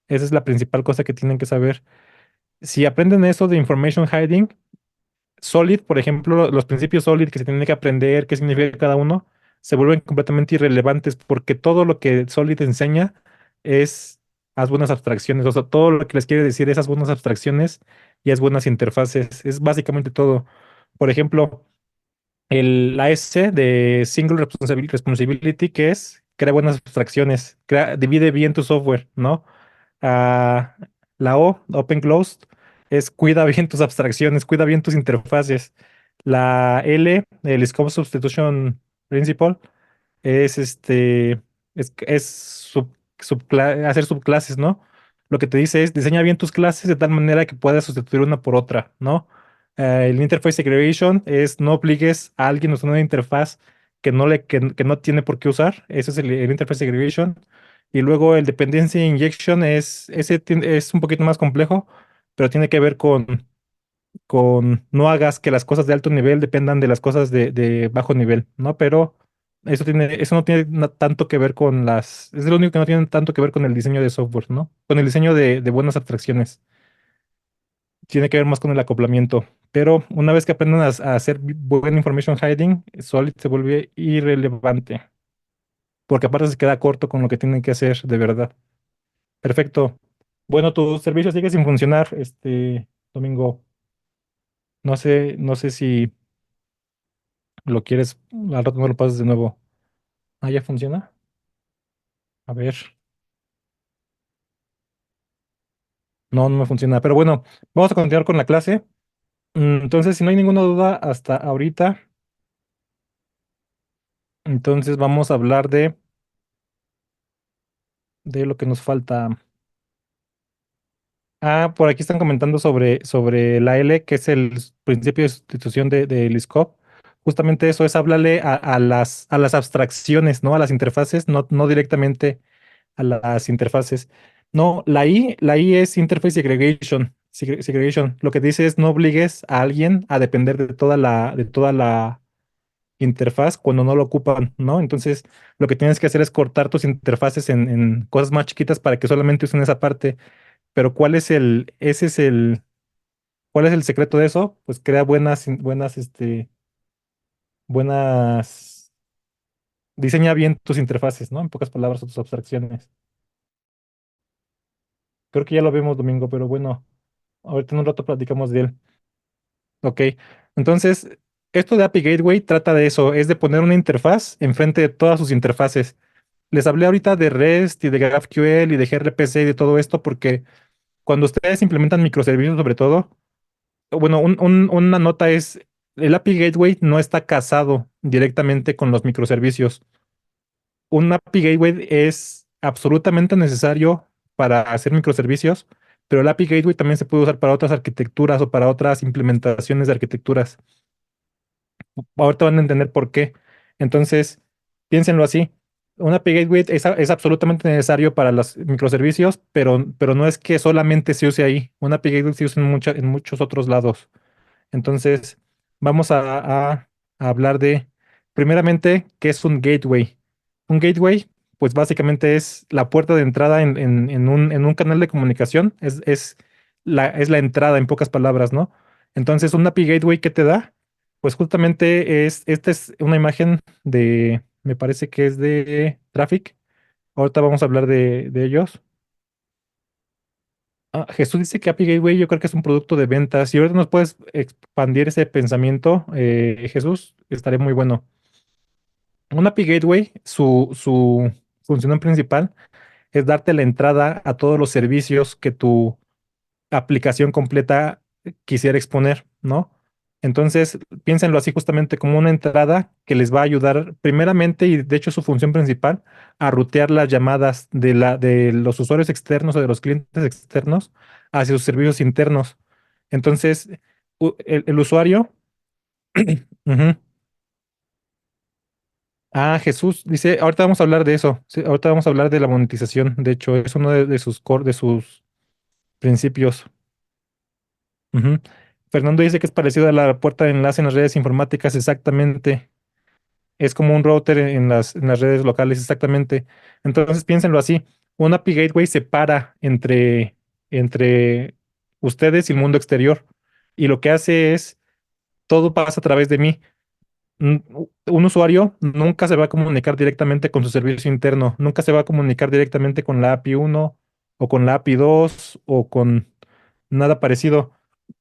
Esa es la principal cosa que tienen que saber. Si aprenden eso de information hiding, Solid, por ejemplo, los principios Solid que se tienen que aprender, qué significa cada uno, se vuelven completamente irrelevantes porque todo lo que Solid enseña es haz buenas abstracciones. O sea, todo lo que les quiere decir es haz buenas abstracciones y haz buenas interfaces. Es básicamente todo. Por ejemplo, la S de Single Responsibility, que es crea buenas abstracciones, divide bien tu software, ¿no? Ah, la O, Open Closed, es cuida bien tus abstracciones, cuida bien tus interfaces. La L, el Scope Substitution Principle, es hacer subclases, ¿no? Lo que te dice es diseña bien tus clases de tal manera que puedas sustituir una por otra, ¿no? El Interface Segregation es no obligues a alguien a usar una interfaz que no tiene por qué usar. Ese es el Interface Segregation. Y luego el Dependency Injection es un poquito más complejo, pero tiene que ver con no hagas que las cosas de alto nivel dependan de las cosas de bajo nivel, ¿no? Pero eso no tiene tanto que ver con es lo único que no tiene tanto que ver con el diseño de software, ¿no? Con el diseño de buenas abstracciones. Tiene que ver más con el acoplamiento. Pero una vez que aprendan a hacer buen information hiding, Solid se vuelve irrelevante, porque aparte se queda corto con lo que tienen que hacer de verdad. Perfecto. Bueno, tu servicio sigue sin funcionar, Domingo. No sé si lo quieres, al rato no lo pasas de nuevo. Ah, ¿ya funciona? A ver. No, no me funciona. Pero bueno, vamos a continuar con la clase. Entonces, si no hay ninguna duda hasta ahorita, entonces vamos a hablar de lo que nos falta. Ah, por aquí están comentando sobre la L, que es el principio de sustitución del scope. Justamente eso es háblale a las abstracciones, ¿no? A las interfaces, no directamente a las interfaces. No, la I es Interface Segregation. Lo que dice es no obligues a alguien a depender de toda la interfaz cuando no lo ocupan, ¿no? Entonces, lo que tienes que hacer es cortar tus interfaces en cosas más chiquitas para que solamente usen esa parte. Pero ¿cuál es el secreto de eso? Pues crea buenas, diseña bien tus interfaces, ¿no? En pocas palabras, o tus abstracciones. Creo que ya lo vimos, Domingo, pero bueno, ahorita en un rato platicamos de él. Ok, entonces, esto de API Gateway trata de eso, es de poner una interfaz enfrente de todas sus interfaces. Les hablé ahorita de REST y de GraphQL y de gRPC y de todo esto porque cuando ustedes implementan microservicios sobre todo, bueno, una nota es, el API Gateway no está casado directamente con los microservicios. Un API Gateway es absolutamente necesario para hacer microservicios, pero el API Gateway también se puede usar para otras arquitecturas o para otras implementaciones de arquitecturas. Ahorita van a entender por qué. Entonces, piénsenlo así. Un API Gateway es absolutamente necesario para los microservicios, pero no es que solamente se use ahí. Un API Gateway se usa en muchos otros lados. Entonces, vamos a hablar primeramente, ¿qué es un gateway? Un gateway, pues básicamente es la puerta de entrada en un canal de comunicación, es la entrada en pocas palabras, ¿no? Entonces, un API gateway, ¿qué te da? Pues justamente esta es una imagen me parece que es de Traffic. Ahorita vamos a hablar de ellos. Jesús dice que API Gateway yo creo que es un producto de ventas. Si ahorita nos puedes expandir ese pensamiento, Jesús, estaría muy bueno. Un API Gateway, su función principal es darte la entrada a todos los servicios que tu aplicación completa quisiera exponer, ¿no? Entonces, piénsenlo así justamente como una entrada que les va a ayudar primeramente y de hecho su función principal a rutear las llamadas de los usuarios externos o de los clientes externos hacia sus servicios internos. Entonces, el usuario, ujú. Ah, Jesús dice, ahorita vamos a hablar de eso. Sí, ahorita vamos a hablar de la monetización. De hecho, es uno de sus de sus principios. Ujú. Fernando dice que es parecido a la puerta de enlace en las redes informáticas, exactamente. Es como un router en las redes locales, exactamente. Entonces, piénsenlo así. Un API Gateway separa entre ustedes y el mundo exterior. Y lo que hace es, todo pasa a través de mí. Un usuario nunca se va a comunicar directamente con su servicio interno, nunca se va a comunicar directamente con la API 1 o con la API 2 o con nada parecido.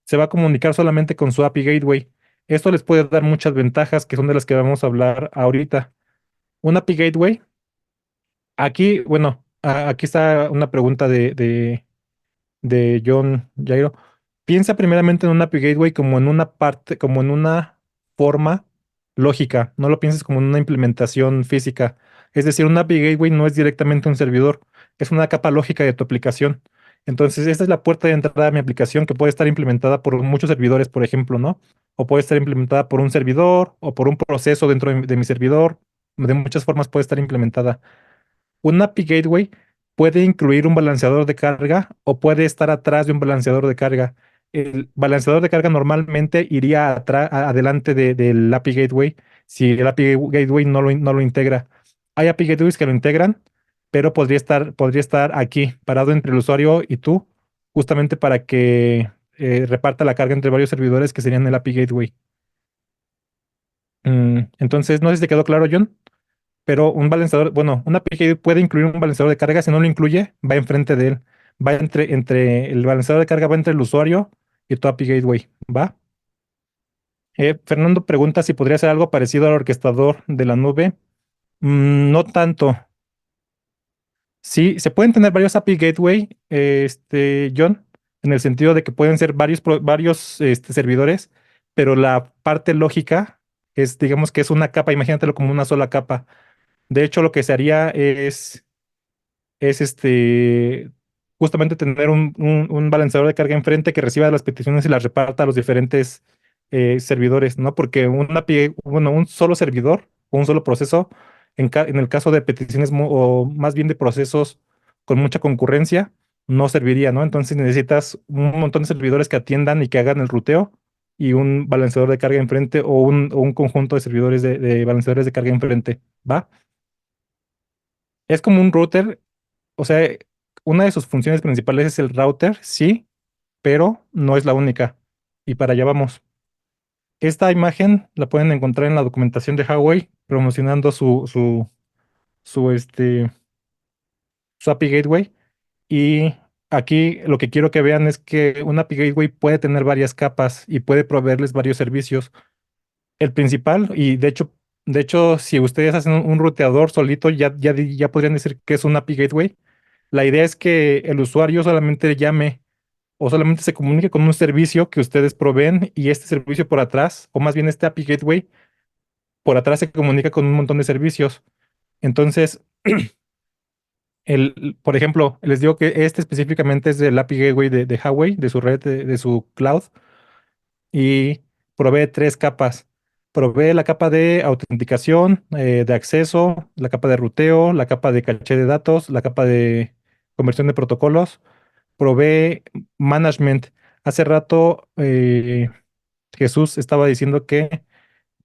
Se va a comunicar solamente con su API Gateway. Esto les puede dar muchas ventajas que son de las que vamos a hablar ahorita. Un API Gateway, aquí, bueno, aquí está una pregunta de John Jairo. Piensa primeramente en un API Gateway como en una parte, como en una forma lógica. No lo pienses como en una implementación física. Es decir, un API Gateway no es directamente un servidor, es una capa lógica de tu aplicación. Entonces, esta es la puerta de entrada a mi aplicación que puede estar implementada por muchos servidores, por ejemplo, ¿no? O puede estar implementada por un servidor o por un proceso dentro de mi servidor. De muchas formas puede estar implementada. Un API Gateway puede incluir un balanceador de carga o puede estar atrás de un balanceador de carga. El balanceador de carga normalmente iría adelante del API Gateway si el API Gateway no lo integra. Hay API Gateways que lo integran, pero podría estar aquí, parado entre el usuario y tú, justamente para que reparta la carga entre varios servidores que serían el API Gateway. Entonces, no sé si te quedó claro, John. Pero un balanceador, bueno, una API puede incluir un balanceador de carga. Si no lo incluye, va enfrente de él. Va entre el balanceador de carga va entre el usuario y tu API Gateway. ¿Va? Fernando pregunta si podría ser algo parecido al orquestador de la nube. No tanto. Sí, se pueden tener varios API Gateway, John, en el sentido de que pueden ser varios servidores, pero la parte lógica es, digamos que es una capa, imagínatelo como una sola capa. De hecho, lo que se haría es justamente tener un balanceador de carga enfrente que reciba las peticiones y las reparta a los diferentes servidores, ¿no? Porque un API, bueno, un solo servidor o un solo proceso, en el caso de peticiones o más bien de procesos con mucha concurrencia, no serviría, ¿no? Entonces necesitas un montón de servidores que atiendan y que hagan el ruteo y un balanceador de carga enfrente o un conjunto de servidores de balanceadores de carga enfrente, ¿va? Es como un router. O sea, una de sus funciones principales es el router, sí, pero no es la única. Y para allá vamos. Esta imagen la pueden encontrar en la documentación de Huawei promocionando su, este, su API Gateway. Y aquí lo que quiero que vean es que un API Gateway puede tener varias capas y puede proveerles varios servicios. El principal, y de hecho, si ustedes hacen un ruteador solito, ya podrían decir que es un API Gateway. La idea es que el usuario solamente llame o solamente se comunique con un servicio que ustedes proveen y este servicio por atrás, o más bien este API Gateway, por atrás se comunica con un montón de servicios. Entonces, por ejemplo, les digo que este específicamente es del API Gateway de Huawei, de su red, de su cloud, y provee tres capas. Provee la capa de autenticación, de acceso, la capa de ruteo, la capa de caché de datos, la capa de conversión de protocolos. Provee management. Hace rato Jesús estaba diciendo que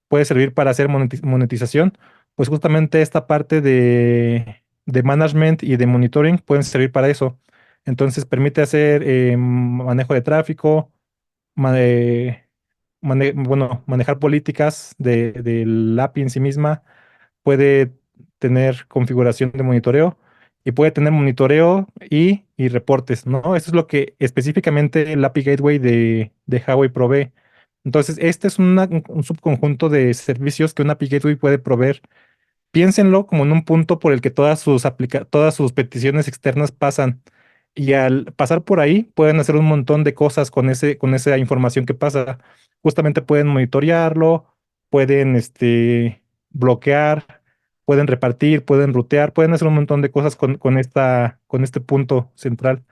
puede servir para hacer monetización. Pues justamente esta parte de management y de monitoring pueden servir para eso. Entonces permite hacer manejo de tráfico, bueno, manejar políticas del API en sí misma, puede tener configuración de monitoreo y puede tener monitoreo y reportes, ¿no? Eso es lo que específicamente el API Gateway de Huawei provee. Entonces, este es un subconjunto de servicios que un API Gateway puede proveer. Piénsenlo como en un punto por el que todas sus peticiones externas pasan. Y al pasar por ahí, pueden hacer un montón de cosas con con esa información que pasa. justamente pueden monitorearlo, pueden bloquear, pueden repartir, pueden rutear, pueden hacer un montón de cosas con este punto central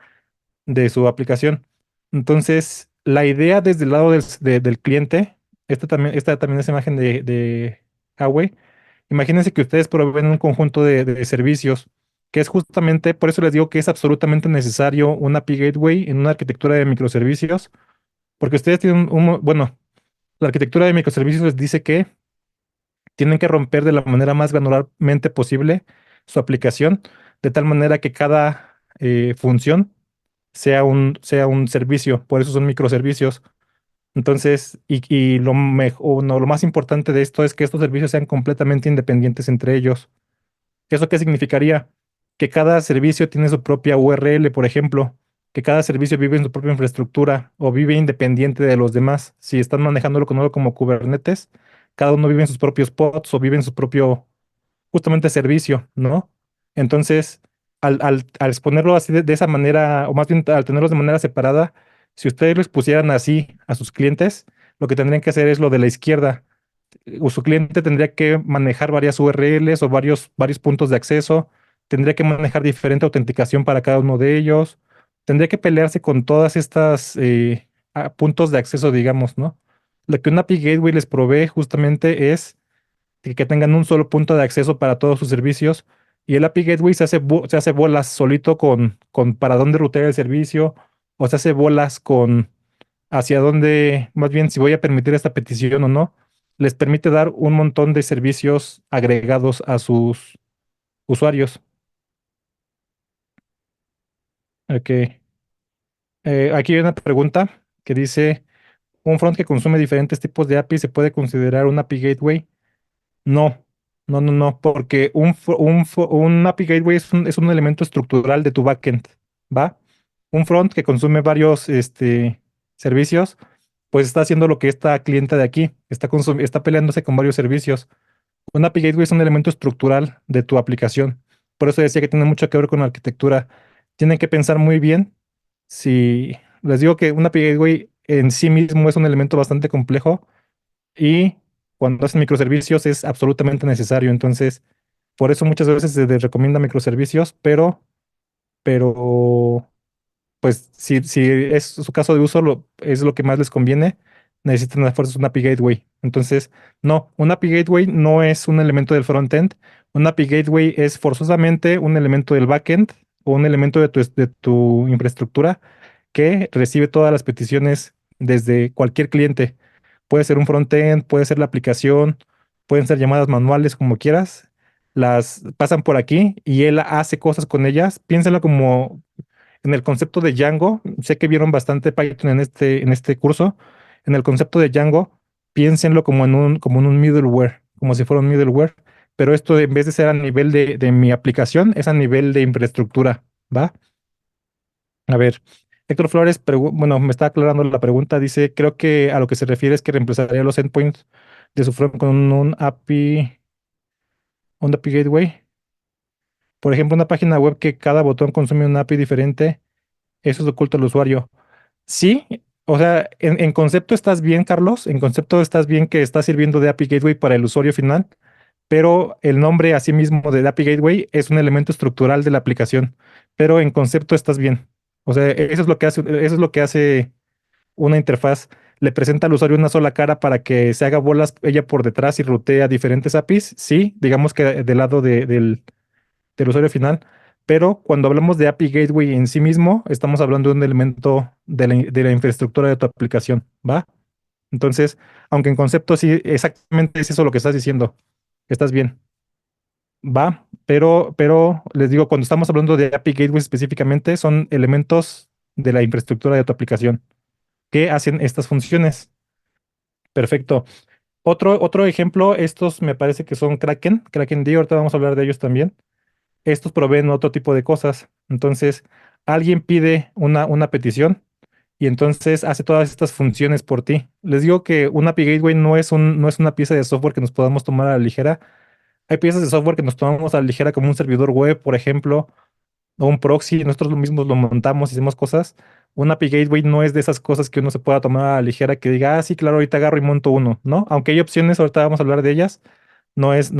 de su aplicación. Entonces, la idea desde el lado del cliente, esta también es imagen de Huawei. Imagínense que ustedes proveen un conjunto de servicios, que es justamente, por eso les digo que es absolutamente necesario un API Gateway en una arquitectura de microservicios, porque ustedes tienen bueno, la arquitectura de microservicios les dice que tienen que romper de la manera más granularmente posible su aplicación, de tal manera que cada función sea un servicio, por eso son microservicios. Entonces, y no, lo más importante de esto es que estos servicios sean completamente independientes entre ellos. ¿Eso qué significaría? Que cada servicio tiene su propia URL, por ejemplo, que cada servicio vive en su propia infraestructura o vive independiente de los demás. Si están manejándolo con algo como Kubernetes, cada uno vive en sus propios pods o vive en su propio justamente servicio, ¿no? Entonces, al exponerlo así de esa manera, o más bien al tenerlos de manera separada, si ustedes los pusieran así a sus clientes, lo que tendrían que hacer es lo de la izquierda. Su cliente tendría que manejar varias URLs o varios puntos de acceso, tendría que manejar diferente autenticación para cada uno de ellos, tendría que pelearse con todas estas puntos de acceso, digamos, ¿no? Lo que un API Gateway les provee justamente es que tengan un solo punto de acceso para todos sus servicios. Y el API Gateway se hace bolas solito con para dónde rutear el servicio, o se hace bolas con hacia dónde, más bien si voy a permitir esta petición o no. Les permite dar un montón de servicios agregados a sus usuarios. Ok. Aquí hay una pregunta que dice, ¿un front que consume diferentes tipos de API se puede considerar un API Gateway? No, no, porque un API Gateway es un elemento estructural de tu backend, ¿va? Un front que consume varios servicios, pues está haciendo lo que esta clienta de aquí, está peleándose con varios servicios. Un API Gateway es un elemento estructural de tu aplicación. Por eso decía que tiene mucho que ver con la arquitectura. Tienen que pensar muy bien si les digo que un API Gateway en sí mismo es un elemento bastante complejo y cuando hacen microservicios es absolutamente necesario. Entonces, por eso muchas veces se les recomienda microservicios, pero pues si es su caso de uso, es lo que más les conviene, necesitan a fuerzas un API Gateway. Entonces, no, un API Gateway no es un elemento del frontend. Un API Gateway es forzosamente un elemento del backend o un elemento de tu infraestructura que recibe todas las peticiones desde cualquier cliente. Puede ser un frontend, puede ser la aplicación, pueden ser llamadas manuales, como quieras. Las pasan por aquí y él hace cosas con ellas. Piénsalo como en el concepto de Django. Sé que vieron bastante Python en este curso. En el concepto de Django, piénsenlo como en un middleware, como si fuera un middleware. Pero esto en vez de ser a nivel de mi aplicación, es a nivel de infraestructura, ¿va? A ver, Héctor Flores, bueno, me está aclarando la pregunta. Dice, creo que a lo que se refiere es que reemplazaría los endpoints de su front con un API Gateway. Por ejemplo, una página web que cada botón consume un API diferente, eso es oculto al usuario. Sí, o sea, en concepto estás bien, Carlos. En concepto estás bien que está sirviendo de API Gateway para el usuario final, pero el nombre así mismo de API Gateway es un elemento estructural de la aplicación. Pero en concepto estás bien. O sea, eso es lo que hace una interfaz. Le presenta al usuario una sola cara para que se haga bolas ella por detrás y rutea diferentes APIs. Sí, digamos que del lado del usuario final. Pero cuando hablamos de API Gateway en sí mismo, estamos hablando de un elemento de la infraestructura de tu aplicación, ¿va? Entonces, aunque en concepto sí, exactamente es eso lo que estás diciendo, estás bien, ¿va? Pero les digo, cuando estamos hablando de API Gateway específicamente, son elementos de la infraestructura de tu aplicación que hacen estas funciones. Perfecto. Otro ejemplo, estos me parece que son Kraken D, ahorita vamos a hablar de ellos también. Estos proveen otro tipo de cosas. Entonces, alguien pide una petición y entonces hace todas estas funciones por ti. Les digo que un API Gateway no es una pieza de software que nos podamos tomar a la ligera. Hay piezas de software que nos tomamos a la ligera como un servidor web, por ejemplo, o un proxy. Nosotros lo mismos lo montamos y hacemos cosas. Un API Gateway no es de esas cosas que uno se pueda tomar a la ligera que diga, ah, sí, claro, ahorita agarro y monto uno, ¿no? Aunque hay opciones, ahorita vamos a hablar de ellas, no es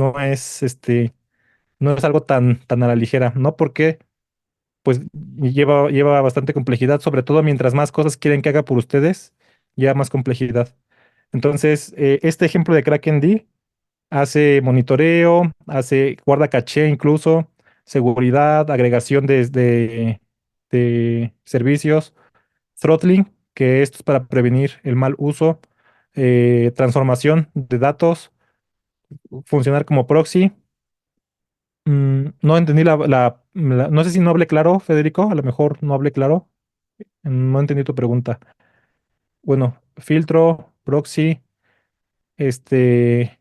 algo tan a la ligera, ¿no? Porque pues lleva bastante complejidad, sobre todo mientras más cosas quieren que haga por ustedes, lleva más complejidad. Entonces, este ejemplo de KrakenD hace monitoreo, guarda caché incluso, seguridad, agregación de servicios, throttling, que esto es para prevenir el mal uso, transformación de datos, funcionar como proxy. No entendí no sé si no hablé claro, Federico, a lo mejor no hablé claro. No entendí tu pregunta. Bueno, filtro, proxy, este,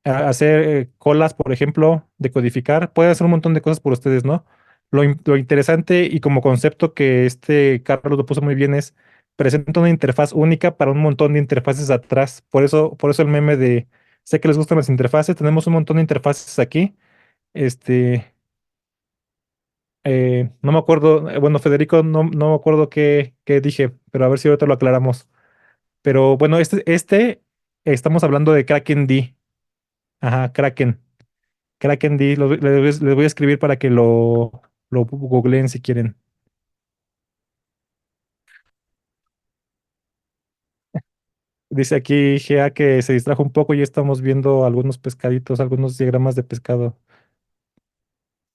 hacer colas, por ejemplo, decodificar, puede hacer un montón de cosas por ustedes, ¿no? Lo interesante y como concepto que este Carlos lo puso muy bien es, presenta una interfaz única para un montón de interfaces atrás. Por eso el meme de, sé que les gustan las interfaces, tenemos un montón de interfaces aquí. Este, no me acuerdo, bueno, Federico, no me acuerdo qué dije, pero a ver si ahorita lo aclaramos. Pero bueno, estamos hablando de Kraken D. Ajá, Kraken. Kraken D. Les voy a escribir para que lo googleen si quieren. Dice aquí Gea que se distrajo un poco y estamos viendo algunos pescaditos, algunos diagramas de pescado.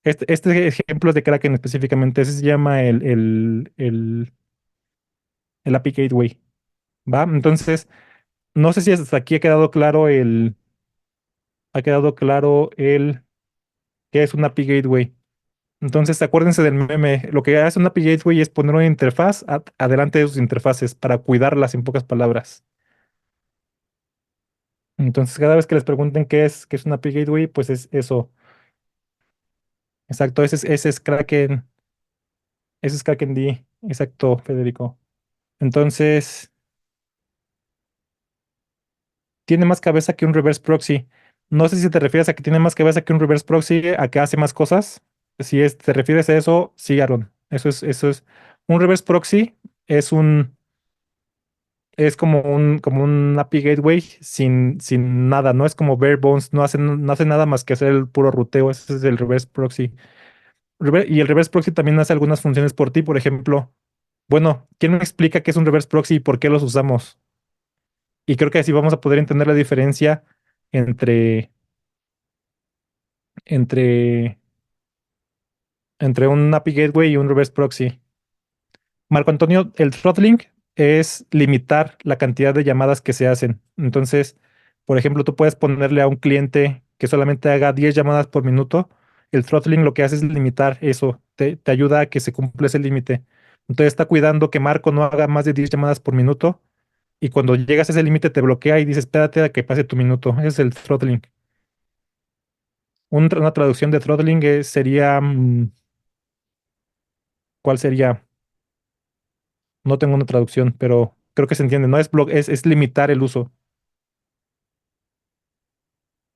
Este ejemplo es de Kraken específicamente. Ese se llama el API Gateway. ¿Va? Entonces, no sé si hasta aquí ha quedado claro el qué es un API Gateway. Entonces, acuérdense del meme. Lo que hace un API Gateway es poner una interfaz adelante de sus interfaces para cuidarlas en pocas palabras. Entonces, cada vez que les pregunten qué es un API Gateway, pues es eso. Exacto, ese es Kraken D. Exacto, Federico. Entonces, tiene más cabeza que un reverse proxy. No sé si te refieres a que tiene más cabeza que un reverse proxy, a que hace más cosas. Si te refieres a eso, sí, Aaron. Eso es. Un reverse proxy es un es como un API gateway sin nada, no es como bare bones, no hace nada más que hacer el puro ruteo, ese es el reverse proxy. Y el reverse proxy también hace algunas funciones por ti, por ejemplo, bueno, ¿quién me explica qué es un reverse proxy y por qué los usamos? Y creo que así vamos a poder entender la diferencia entre, entre, entre un API gateway y un reverse proxy. Marco Antonio, el throttling es limitar la cantidad de llamadas que se hacen. Entonces, por ejemplo, tú puedes ponerle a un cliente que solamente haga 10 llamadas por minuto. El throttling lo que hace es limitar eso, te ayuda a que se cumpla ese límite. Entonces está cuidando que Marco no haga más de 10 llamadas por minuto y cuando llegas a ese límite te bloquea y dice espérate a que pase tu minuto. Ese es el throttling. Una traducción de throttling sería, ¿cuál sería? No tengo una traducción, pero creo que se entiende. No es limitar el uso.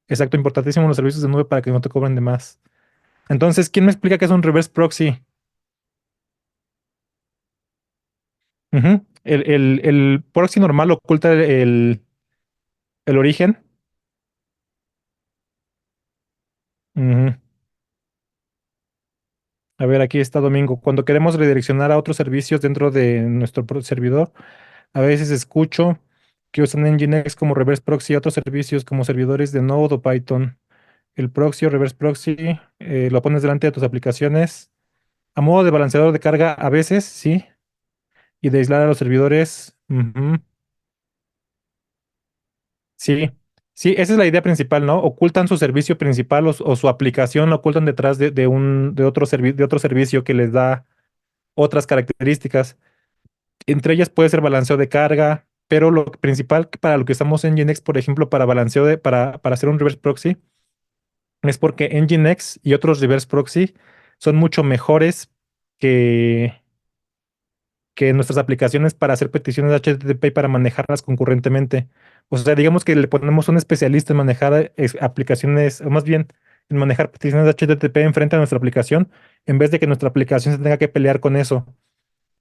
Exacto, importantísimo los servicios de nube para que no te cobren de más. Entonces, ¿quién me explica qué es un reverse proxy? Ujú. El proxy normal oculta el origen. Ujú. A ver, aquí está Domingo. Cuando queremos redireccionar a otros servicios dentro de nuestro servidor, a veces escucho que usan Nginx como reverse proxy y otros servicios como servidores de Node o Python. El proxy o reverse proxy lo pones delante de tus aplicaciones a modo de balanceador de carga a veces, sí, y de aislar a los servidores. Ujú. Sí, sí, esa es la idea principal, ¿no? Ocultan su servicio principal o su aplicación, lo ocultan detrás de otro servicio que les da otras características. Entre ellas puede ser balanceo de carga, pero lo principal para lo que usamos Nginx, por ejemplo, para hacer un reverse proxy, es porque Nginx y otros reverse proxy son mucho mejores que que nuestras aplicaciones para hacer peticiones de HTTP y para manejarlas concurrentemente. O sea, digamos que le ponemos un especialista en manejar aplicaciones, o más bien en manejar peticiones de HTTP enfrente a nuestra aplicación, en vez de que nuestra aplicación se tenga que pelear con eso.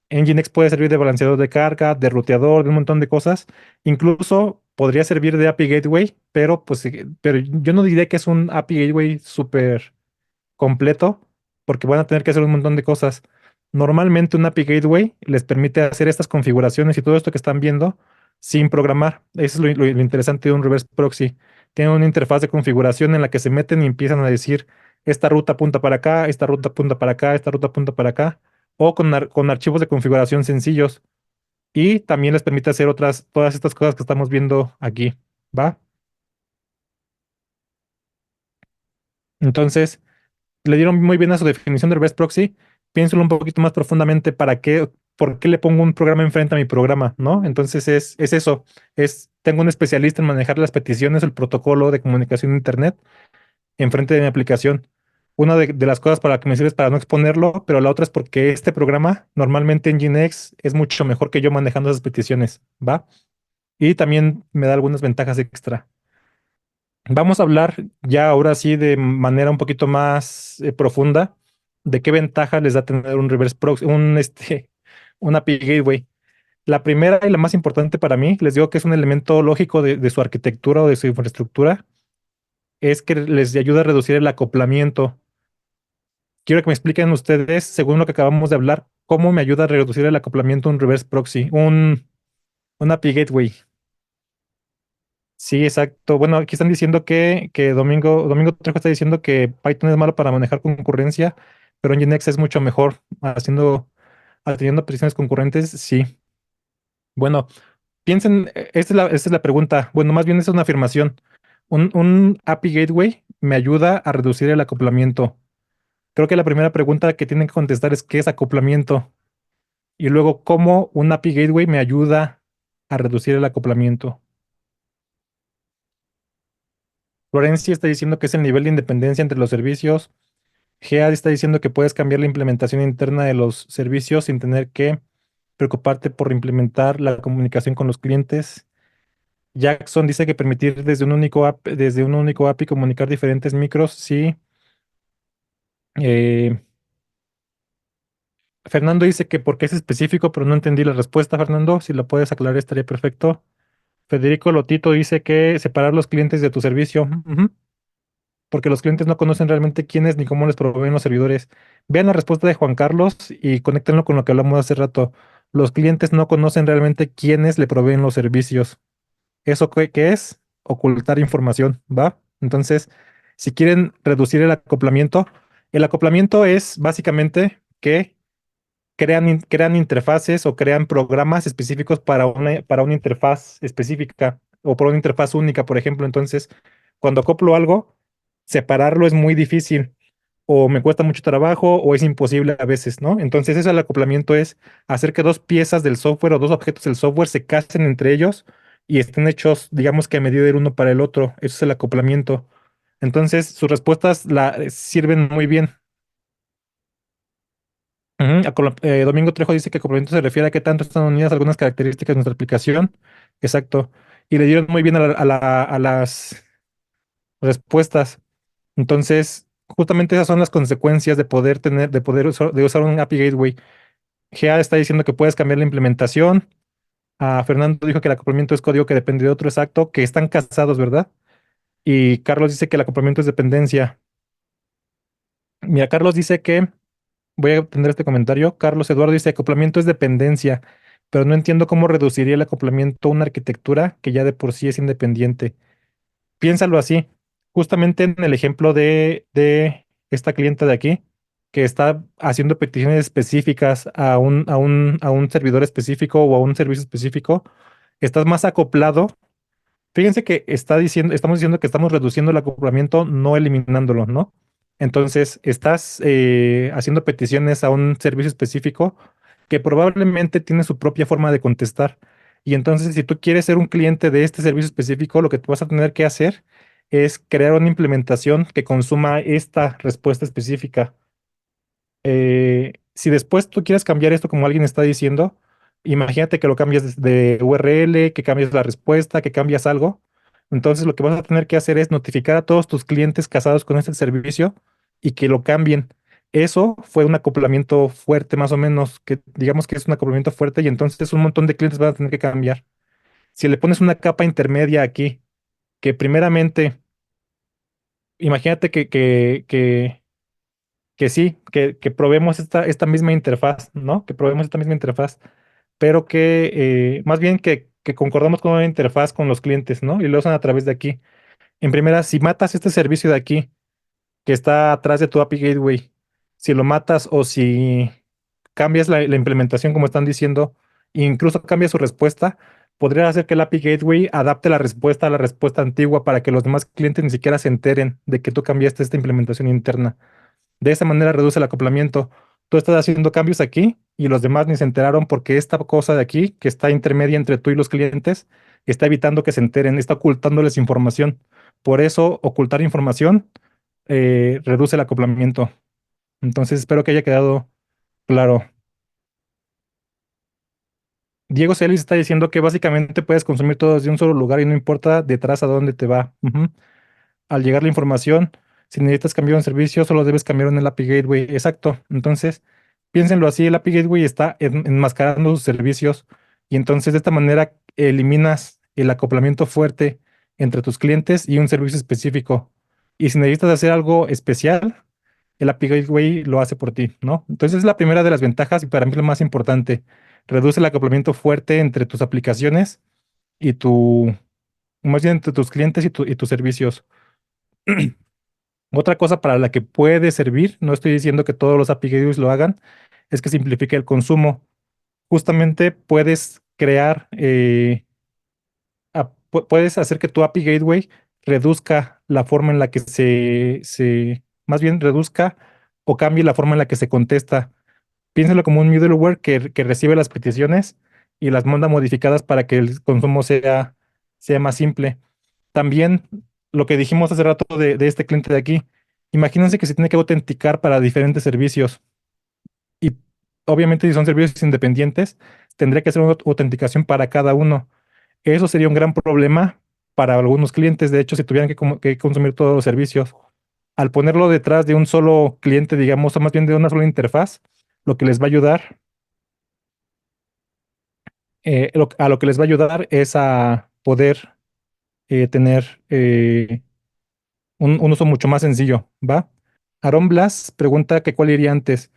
Nginx puede servir de balanceador de carga, de ruteador, de un montón de cosas. Incluso podría servir de API Gateway, pero pues pero yo no diría que es un API Gateway súper completo, porque van a tener que hacer un montón de cosas. Normalmente un API Gateway les permite hacer estas configuraciones y todo esto que están viendo sin programar. Eso es lo interesante de un reverse proxy. Tiene una interfaz de configuración en la que se meten y empiezan a decir, esta ruta apunta para acá, esta ruta apunta para acá, esta ruta apunta para acá, o con archivos de configuración sencillos. Y también les permite hacer todas estas cosas que estamos viendo aquí. ¿Va? Entonces, le dieron muy bien a su definición de reverse proxy. Piénselo un poquito más profundamente por qué le pongo un programa enfrente a mi programa, ¿no? Entonces es eso, tengo un especialista en manejar las peticiones, el protocolo de comunicación de Internet enfrente de mi aplicación. Una de las cosas para que me sirve es para no exponerlo, pero la otra es porque este programa, normalmente en Nginx, es mucho mejor que yo manejando esas peticiones, ¿va? Y también me da algunas ventajas extra. Vamos a hablar ya ahora sí de manera un poquito más profunda de qué ventaja les da tener un reverse proxy, un API gateway. La primera y la más importante para mí, les digo que es un elemento lógico de su arquitectura o de su infraestructura, es que les ayuda a reducir el acoplamiento. Quiero que me expliquen ustedes, según lo que acabamos de hablar, cómo me ayuda a reducir el acoplamiento un reverse proxy, un API gateway. Sí, exacto. Bueno, aquí están diciendo que Domingo Trejo está diciendo que Python es malo para manejar concurrencia, pero Nginx es mucho mejor atendiendo peticiones concurrentes. Sí. Bueno, piensen, esta es la pregunta. Bueno, más bien es una afirmación. Un API Gateway me ayuda a reducir el acoplamiento. Creo que la primera pregunta que tienen que contestar es ¿qué es acoplamiento? Y luego, ¿cómo un API Gateway me ayuda a reducir el acoplamiento? Florencia está diciendo que es el nivel de independencia entre los servicios. Gead está diciendo que puedes cambiar la implementación interna de los servicios sin tener que preocuparte por implementar la comunicación con los clientes. Jackson dice que permitir desde un único API comunicar diferentes micros, sí. Eh, Fernando dice que porque es específico, pero no entendí la respuesta, Fernando. Si lo puedes aclarar, estaría perfecto. Federico Lotito dice que separar los clientes de tu servicio. Ujú, porque los clientes no conocen realmente quiénes ni cómo les proveen los servidores. Vean la respuesta de Juan Carlos y conéctenlo con lo que hablamos hace rato. Los clientes no conocen realmente quiénes le proveen los servicios. ¿Eso qué es? Ocultar información, ¿va? Entonces, si quieren reducir el acoplamiento es básicamente que crean interfaces o crean programas específicos para una interfaz específica o para una interfaz única, por ejemplo. Entonces, cuando acoplo algo, separarlo es muy difícil o me cuesta mucho trabajo o es imposible a veces, ¿no? Entonces, eso el acoplamiento es hacer que dos piezas del software o dos objetos del software se casen entre ellos y estén hechos, digamos que a medida del uno para el otro. Eso es el acoplamiento. Entonces, sus respuestas sirven muy bien. Ujú, Domingo Trejo dice que complemento se refiere a qué tanto están unidas algunas características de nuestra aplicación. Exacto. Y le dieron muy bien a las respuestas. Entonces, justamente esas son las consecuencias de de usar un API Gateway. GA está diciendo que puedes cambiar la implementación. Fernando dijo que el acoplamiento es código que depende de otro, exacto, que están casados, ¿verdad? Y Carlos dice que el acoplamiento es dependencia. Mira, Carlos dice que voy a tener este comentario. Carlos Eduardo dice, acoplamiento es dependencia, pero no entiendo cómo reduciría el acoplamiento a una arquitectura que ya de por sí es independiente. Piénsalo así, justamente en el ejemplo de esta clienta de aquí, que está haciendo peticiones específicas a un servidor específico o a un servicio específico, estás más acoplado. Fíjense que estamos diciendo que estamos reduciendo el acoplamiento, no eliminándolo, ¿no? Entonces, estás haciendo peticiones a un servicio específico que probablemente tiene su propia forma de contestar. Y entonces, si tú quieres ser un cliente de este servicio específico, lo que tú vas a tener que hacer es crear una implementación que consuma esta respuesta específica. Si después tú quieres cambiar esto como alguien está diciendo, imagínate que lo cambias de URL, que cambias la respuesta, que cambias algo. Entonces lo que vas a tener que hacer es notificar a todos tus clientes casados con este servicio y que lo cambien. Eso fue un acoplamiento fuerte, más o menos, que digamos que es un acoplamiento fuerte y entonces un montón de clientes van a tener que cambiar. Si le pones una capa intermedia aquí, que primeramente, imagínate que sí, que probemos esta misma interfaz, ¿no? Que probemos esta misma interfaz, pero que más bien que concordamos con una interfaz con los clientes, ¿no? Y lo usan a través de aquí. En primera, si matas este servicio de aquí, que está atrás de tu API Gateway, si lo matas o si cambias la implementación, como están diciendo, e incluso cambias su respuesta, podría hacer que el API Gateway adapte la respuesta a la respuesta antigua para que los demás clientes ni siquiera se enteren de que tú cambiaste esta implementación interna. De esa manera reduce el acoplamiento. Tú estás haciendo cambios aquí y los demás ni se enteraron porque esta cosa de aquí, que está intermedia entre tú y los clientes, está evitando que se enteren, está ocultándoles información. Por eso, ocultar información reduce el acoplamiento. Entonces, espero que haya quedado claro. Diego Celis está diciendo que básicamente puedes consumir todo desde un solo lugar y no importa detrás a dónde te va. Ujú. Al llegar la información, si necesitas cambiar un servicio, solo debes cambiar en el API Gateway. Exacto. Entonces, piénsenlo así, el API Gateway está enmascarando sus servicios y entonces de esta manera eliminas el acoplamiento fuerte entre tus clientes y un servicio específico. Y si necesitas hacer algo especial, el API Gateway lo hace por ti, ¿no? Entonces es la primera de las ventajas y para mí lo más importante. Reduce el acoplamiento fuerte entre tus aplicaciones y más bien entre tus clientes y tus servicios. Otra cosa para la que puede servir, no estoy diciendo que todos los API Gateways lo hagan, es que simplifique el consumo. Justamente puedes crear, puedes hacer que tu API Gateway reduzca la forma en la que más bien reduzca o cambie la forma en la que se contesta. Piénsalo como un middleware que recibe las peticiones y las manda modificadas para que el consumo sea más simple. También lo que dijimos hace rato de este cliente de aquí, imagínense que se tiene que autenticar para diferentes servicios y obviamente si son servicios independientes, tendría que hacer una autenticación para cada uno. Eso sería un gran problema para algunos clientes, de hecho, si tuvieran que consumir todos los servicios. Al ponerlo detrás de un solo cliente, digamos, o más bien de una sola interfaz, lo que les va a ayudar, a lo que les va a ayudar es a poder tener un uso mucho más sencillo, ¿va? Aaron Blas pregunta que cuál iría antes,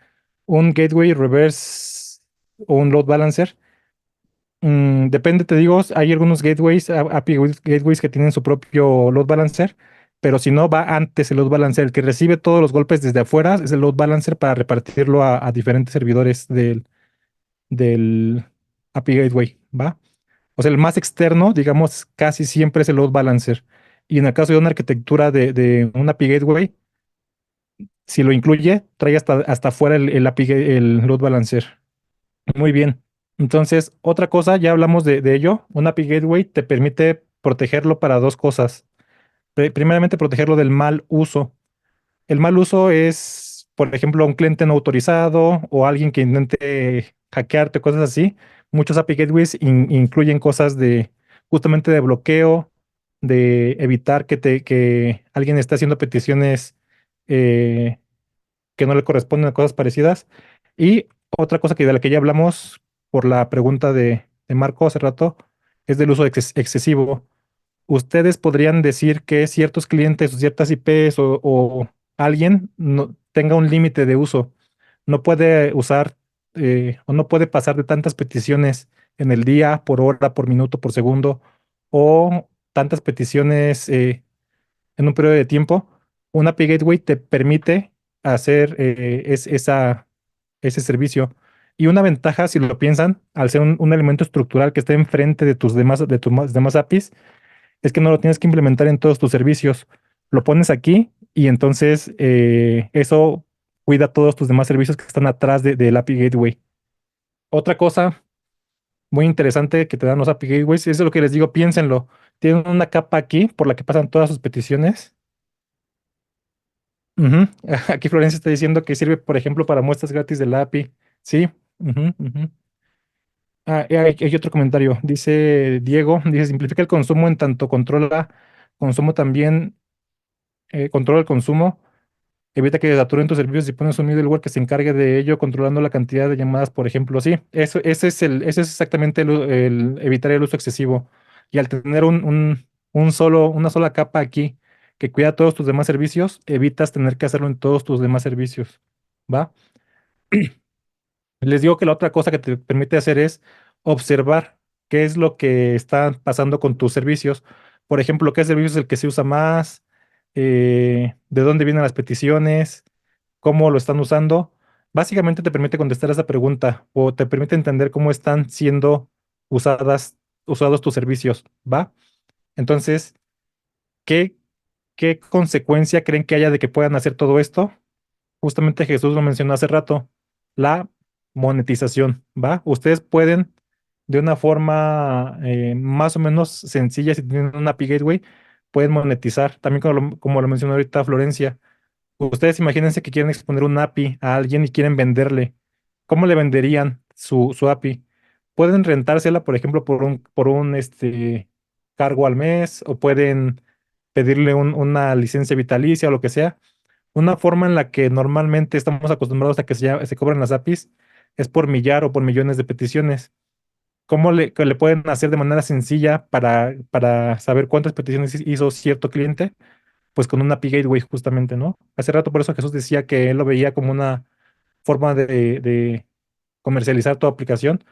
un gateway reverse o un load balancer. Depende, te digo, hay algunos gateways, API gateways que tienen su propio load balancer, pero si no, va antes el load balancer. El que recibe todos los golpes desde afuera es el load balancer para repartirlo a diferentes servidores del API gateway, ¿va? O sea, el más externo, digamos, casi siempre es el load balancer. Y en el caso de una arquitectura de un API gateway, si lo incluye, trae hasta afuera el el load balancer. Muy bien. Entonces, otra cosa, ya hablamos de ello. Un API Gateway te permite protegerlo para dos cosas. Primeramente, protegerlo del mal uso. El mal uso es, por ejemplo, un cliente no autorizado o alguien que intente hackearte, cosas así. Muchos API Gateways incluyen cosas de justamente de bloqueo, de evitar que alguien esté haciendo peticiones eh, que no le corresponden a cosas parecidas. Y otra cosa que de la que ya hablamos por la pregunta de Marco hace rato es del uso excesivo. Ustedes podrían decir que ciertos clientes o ciertas IPs o alguien no, tenga un límite de uso. No puede usar o no puede pasar de tantas peticiones en el día, por hora, por minuto, por segundo, o tantas peticiones en un periodo de tiempo. Un API Gateway te permite hacer ese servicio. Y una ventaja, si lo piensan, al ser un elemento estructural que esté enfrente de tus demás APIs, es que no lo tienes que implementar en todos tus servicios. Lo pones aquí y entonces eso cuida todos tus demás servicios que están atrás del API Gateway. Otra cosa muy interesante que te dan los API Gateways, eso es lo que les digo, piénsenlo. Tienen una capa aquí por la que pasan todas sus peticiones. Ujú. Aquí Florencia está diciendo que sirve, por ejemplo, para muestras gratis del API. Sí. Ujú, ujú. Y hay otro comentario. Dice Diego, dice, simplifica el consumo en tanto controla consumo también, controla el consumo. Evita que saturen tus servicios y pones un middleware que se encargue de ello, controlando la cantidad de llamadas, por ejemplo. Sí, ese es exactamente el evitar el uso excesivo. Y al tener una sola capa aquí que cuida todos tus demás servicios, evitas tener que hacerlo en todos tus demás servicios. ¿Va? Les digo que la otra cosa que te permite hacer es observar qué es lo que está pasando con tus servicios. Por ejemplo, qué servicio es el que se usa más, de dónde vienen las peticiones, cómo lo están usando. Básicamente te permite contestar esa pregunta o te permite entender cómo están siendo usadas, usados tus servicios, ¿va? Entonces, ¿qué, qué consecuencia creen que haya de que puedan hacer todo esto? Justamente Jesús lo mencionó hace rato, la monetización, ¿va? Ustedes pueden, de una forma más o menos sencilla, si tienen una API Gateway, pueden monetizar. También como lo mencionó ahorita Florencia, ustedes imagínense que quieren exponer un API a alguien y quieren venderle. ¿Cómo le venderían su API? Pueden rentársela, por ejemplo, por un cargo al mes, o pueden pedirle una licencia vitalicia o lo que sea. Una forma en la que normalmente estamos acostumbrados a que se cobran las APIs es por millar o por millones de peticiones. ¿Cómo que le pueden hacer de manera sencilla para saber cuántas peticiones hizo cierto cliente? Pues con una API Gateway justamente, ¿no? Hace rato por eso Jesús decía que él lo veía como una forma de comercializar tu aplicación.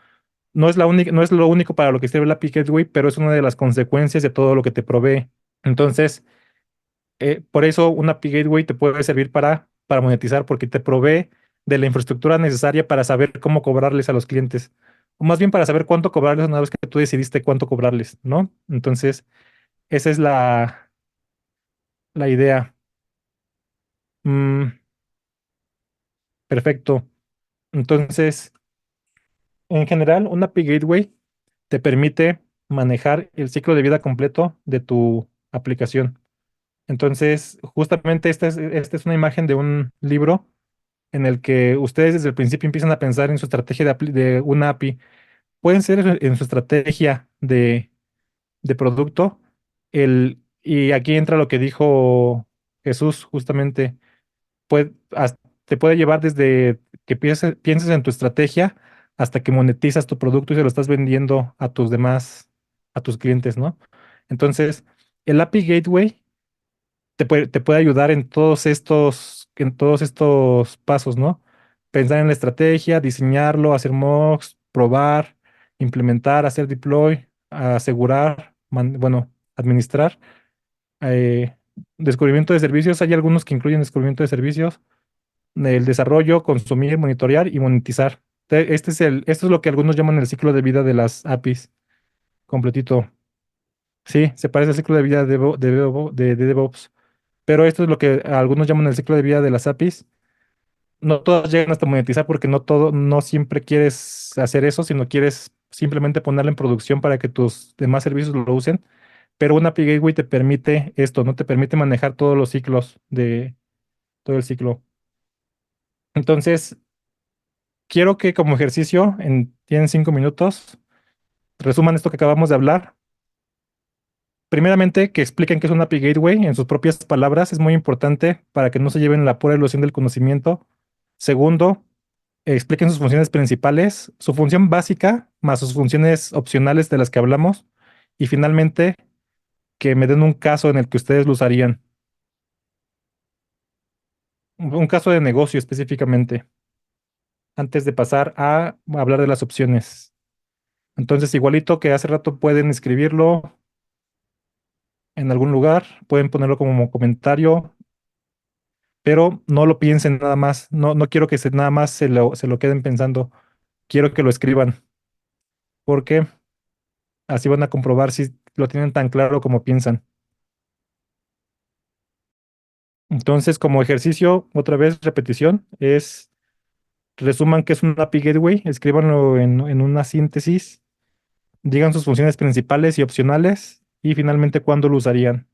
No es la única, no es lo único para lo que sirve la API Gateway, pero es una de las consecuencias de todo lo que te provee. Entonces, por eso una API Gateway te puede servir para monetizar, porque te provee de la infraestructura necesaria para saber cómo cobrarles a los clientes. O más bien para saber cuánto cobrarles una vez que tú decidiste cuánto cobrarles, ¿no? Entonces, esa es la idea. Mm, perfecto. Entonces, en general, una API Gateway te permite manejar el ciclo de vida completo de tu aplicación. Entonces, justamente esta es una imagen de un libro en el que ustedes desde el principio empiezan a pensar en su estrategia de una API. Pueden ser en su estrategia de producto. Y aquí entra lo que dijo Jesús, justamente. Te puede llevar desde que pienses en tu estrategia hasta que monetizas tu producto y se lo estás vendiendo a tus clientes, ¿no? Entonces, el API Gateway te puede ayudar en todos estos pasos, ¿no? Pensar en la estrategia, diseñarlo, hacer mocks, probar, implementar, hacer deploy, asegurar, bueno, administrar. eh, Descubrimiento de servicios, hay algunos que incluyen descubrimiento de servicios, el desarrollo, consumir, monitorear y monetizar. Esto es lo que algunos llaman el ciclo de vida de las APIs, completito. Sí, se parece al ciclo de vida de DevOps. Pero esto es lo que algunos llaman el ciclo de vida de las APIs. No todas llegan hasta monetizar porque no siempre quieres hacer eso, sino quieres simplemente ponerla en producción para que tus demás servicios lo usen. Pero una API Gateway te permite esto, ¿no? Te permite manejar todos los ciclos de todo el ciclo. Entonces, quiero que como ejercicio, tienen 5 minutos, resuman esto que acabamos de hablar. Primeramente, que expliquen qué es una API Gateway en sus propias palabras. Es muy importante para que no se lleven la pura ilusión del conocimiento. Segundo, expliquen sus funciones principales, su función básica, más sus funciones opcionales de las que hablamos. Y finalmente, que me den un caso en el que ustedes lo usarían. Un caso de negocio específicamente, antes de pasar a hablar de las opciones. Entonces, igualito que hace rato pueden escribirlo en algún lugar, pueden ponerlo como comentario, pero no lo piensen nada más. No, no quiero que nada más se lo queden pensando. Quiero que lo escriban, porque así van a comprobar si lo tienen tan claro como piensan. Entonces, como ejercicio, otra vez, repetición, resuman qué es un API Gateway, escríbanlo en una síntesis, digan sus funciones principales y opcionales, y finalmente cuándo lo usarían.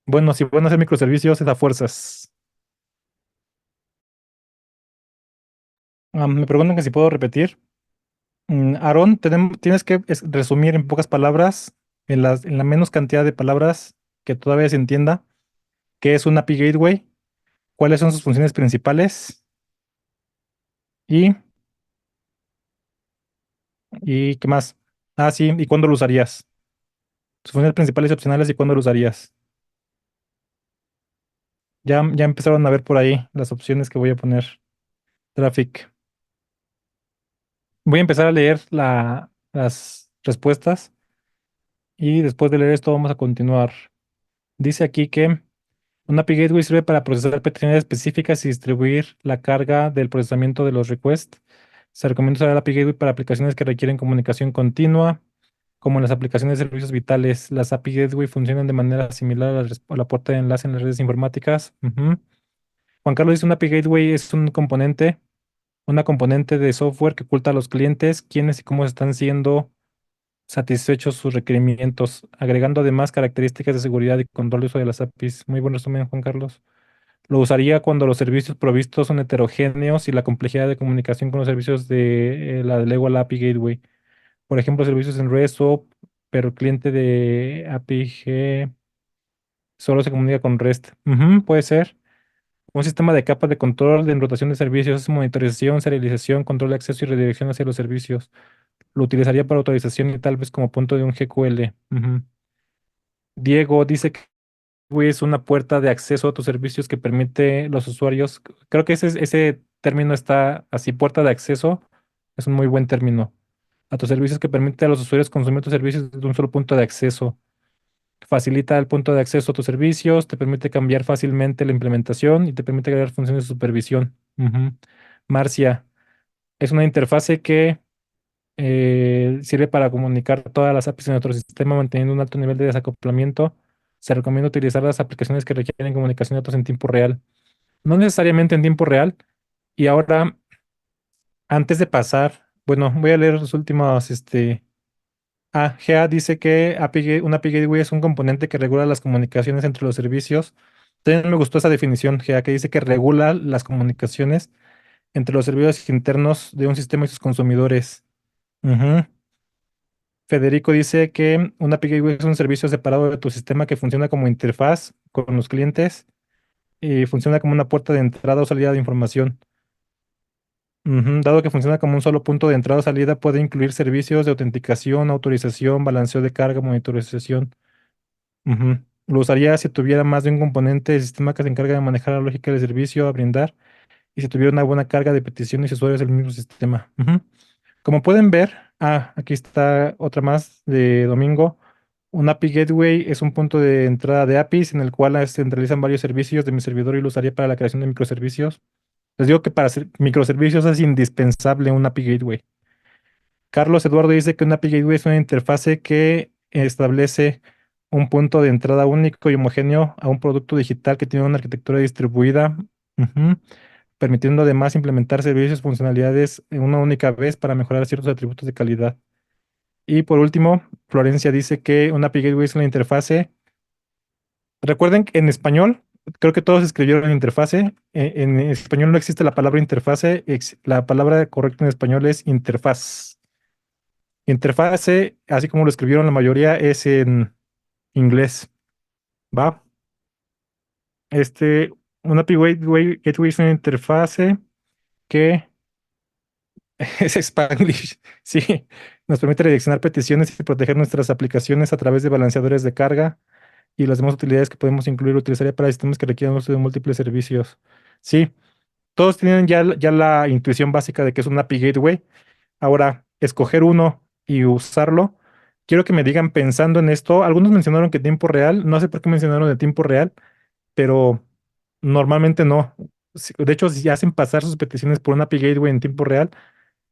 Bueno, si van a hacer microservicios, es a fuerzas. Me preguntan que si puedo repetir. Aarón, tienes que resumir en pocas palabras, en la menos cantidad de palabras que todavía se entienda, qué es un API Gateway, cuáles son sus funciones principales y, y qué más. Ah, sí, y cuándo lo usarías. Sus funciones principales y opcionales y cuándo lo usarías. Ya empezaron a ver por ahí las opciones que voy a poner. Traffic. Voy a empezar a leer las respuestas y después de leer esto vamos a continuar. Dice aquí que un API Gateway sirve para procesar peticiones específicas y distribuir la carga del procesamiento de los requests. Se recomienda usar el API Gateway para aplicaciones que requieren comunicación continua, como en las aplicaciones de servicios vitales. Las API Gateway funcionan de manera similar a a la puerta de enlace en las redes informáticas. Ujú. Juan Carlos dice, un API Gateway es un componente, una componente de software que oculta a los clientes quiénes y cómo están siendo satisfechos sus requerimientos, agregando además características de seguridad y control de uso de las APIs. Muy buen resumen, Juan Carlos. Lo usaría cuando los servicios provistos son heterogéneos y la complejidad de comunicación con los servicios de la de Lego a la API Gateway. Por ejemplo, servicios en REST SOAP, pero el cliente de API G solo se comunica con REST. Ujú, puede ser. Un sistema de capas de control de rotación de servicios, monitorización, serialización, control de acceso y redirección hacia los servicios. Lo utilizaría para autorización y tal vez como punto de un GQL. Ujú. Diego dice que es una puerta de acceso a tus servicios que permite los usuarios. Creo que ese término está así, puerta de acceso. Es un muy buen término. A tus servicios que permite a los usuarios consumir tus servicios desde un solo punto de acceso. Facilita el punto de acceso a tus servicios, te permite cambiar fácilmente la implementación y te permite agregar funciones de supervisión. Ujú. Marcia, es una interfase que sirve para comunicar todas las APIs en nuestro sistema manteniendo un alto nivel de desacoplamiento. Se recomienda utilizar las aplicaciones que requieren comunicación de datos en tiempo real. No necesariamente en tiempo real. Y ahora, antes de pasar, bueno, voy a leer los últimos, GA dice que un API Gateway es un componente que regula las comunicaciones entre los servicios. También me gustó esa definición, GA, que dice que regula las comunicaciones entre los servicios internos de un sistema y sus consumidores. Ujú. Federico dice que un API Gateway es un servicio separado de tu sistema que funciona como interfaz con los clientes y funciona como una puerta de entrada o salida de información. Ujú. Dado que funciona como un solo punto de entrada o salida, puede incluir servicios de autenticación, autorización, balanceo de carga, monitorización. Ujú. Lo usaría si tuviera más de un componente del sistema que se encarga de manejar la lógica del servicio a brindar y si tuviera una buena carga de peticiones y usuarios del mismo sistema. Ujú. Como pueden ver, aquí está otra más de Domingo. Un API Gateway es un punto de entrada de APIs en el cual se centralizan varios servicios de mi servidor y lo usaría para la creación de microservicios. Les digo que para hacer microservicios es indispensable un API Gateway. Carlos Eduardo dice que un API Gateway es una interfase que establece un punto de entrada único y homogéneo a un producto digital que tiene una arquitectura distribuida, ujú, permitiendo además implementar servicios y funcionalidades en una única vez para mejorar ciertos atributos de calidad. Y por último, Florencia dice que una API Gateway es una interfase. Recuerden que en español, creo que todos escribieron interfase. En español no existe la palabra interfase. La palabra correcta en español es interfaz. Interfase, así como lo escribieron la mayoría, es en inglés. ¿Va? Este, una API Gateway es una interfase que es Spanglish. Sí, nos permite redireccionar peticiones y proteger nuestras aplicaciones a través de balanceadores de carga y las demás utilidades que podemos incluir. Utilizaría para sistemas que requieran uso de múltiples servicios. Sí, todos tienen ya la intuición básica de que es un API Gateway. Ahora, escoger uno y usarlo. Quiero que me digan pensando en esto. Algunos mencionaron que tiempo real. No sé por qué mencionaron de tiempo real, pero normalmente no. De hecho, si hacen pasar sus peticiones por un API Gateway en tiempo real,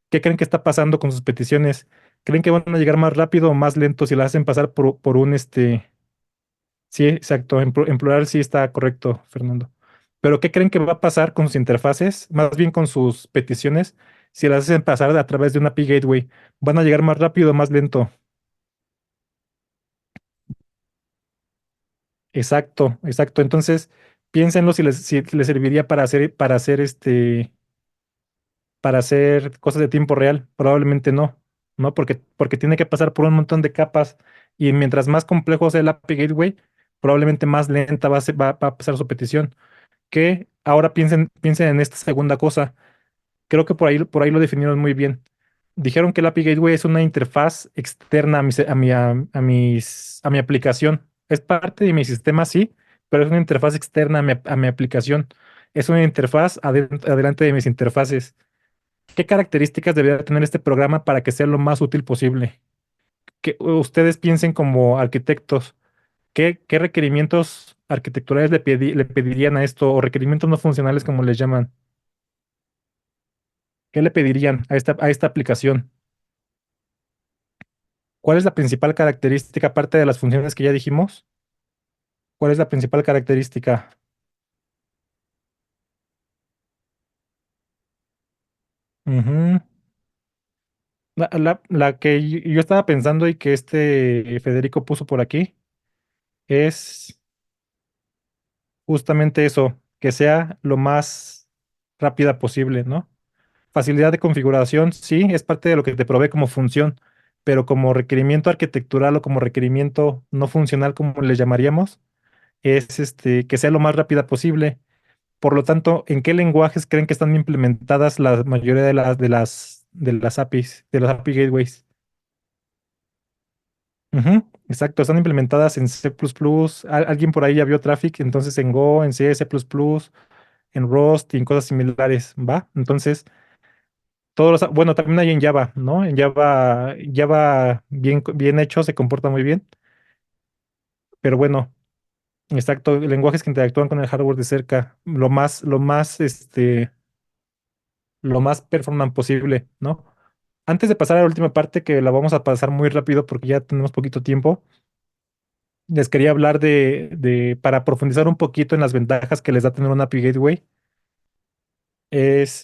¿qué creen que está pasando con sus peticiones? ¿Creen que van a llegar más rápido o más lento si las hacen pasar por un Sí, exacto. En plural sí está correcto, Fernando. Pero ¿qué creen que va a pasar con sus interfaces? Más bien con sus peticiones, si las hacen pasar a través de una API Gateway. ¿Van a llegar más rápido o más lento? Exacto, exacto. Entonces, piénsenlo si les serviría para hacer cosas de tiempo real. Probablemente no, ¿no? Porque tiene que pasar por un montón de capas y mientras más complejo sea el API Gateway, probablemente más lenta va a pasar su petición. que ahora piensen en esta segunda cosa. Creo que por ahí lo definieron muy bien. Dijeron que el API Gateway es una interfaz externa a mi aplicación. Es parte de mi sistema, sí, pero es una interfaz externa a mi aplicación. Es una interfaz adelante de mis interfaces. ¿Qué características debería tener este programa para que sea lo más útil posible? Que ustedes piensen como arquitectos, ¿qué requerimientos arquitecturales le pedirían a esto o requerimientos no funcionales como les llaman? ¿Qué le pedirían a esta aplicación? ¿Cuál es la principal característica, aparte de las funciones que ya dijimos? ¿Cuál es la principal característica? Ujú. La que yo estaba pensando y que este Federico puso por aquí es justamente eso, que sea lo más rápida posible, ¿no? Facilidad de configuración, sí, es parte de lo que te provee como función, pero como requerimiento arquitectural o como requerimiento no funcional, como le llamaríamos, es que sea lo más rápida posible. Por lo tanto, ¿en qué lenguajes creen que están implementadas la mayoría de las APIs, de los API gateways? Ujú, exacto, están implementadas en C++. Alguien por ahí ya vio Traffic, entonces en Go, en C, C++, en Rust y en cosas similares, ¿va? Entonces, bueno, también hay en Java, ¿no? En Java bien hecho, se comporta muy bien, pero bueno, exacto, lenguajes que interactúan con el hardware de cerca, lo más performant posible, ¿no? Antes de pasar a la última parte, que la vamos a pasar muy rápido porque ya tenemos poquito tiempo, les quería hablar para profundizar un poquito en las ventajas que les da tener un API Gateway.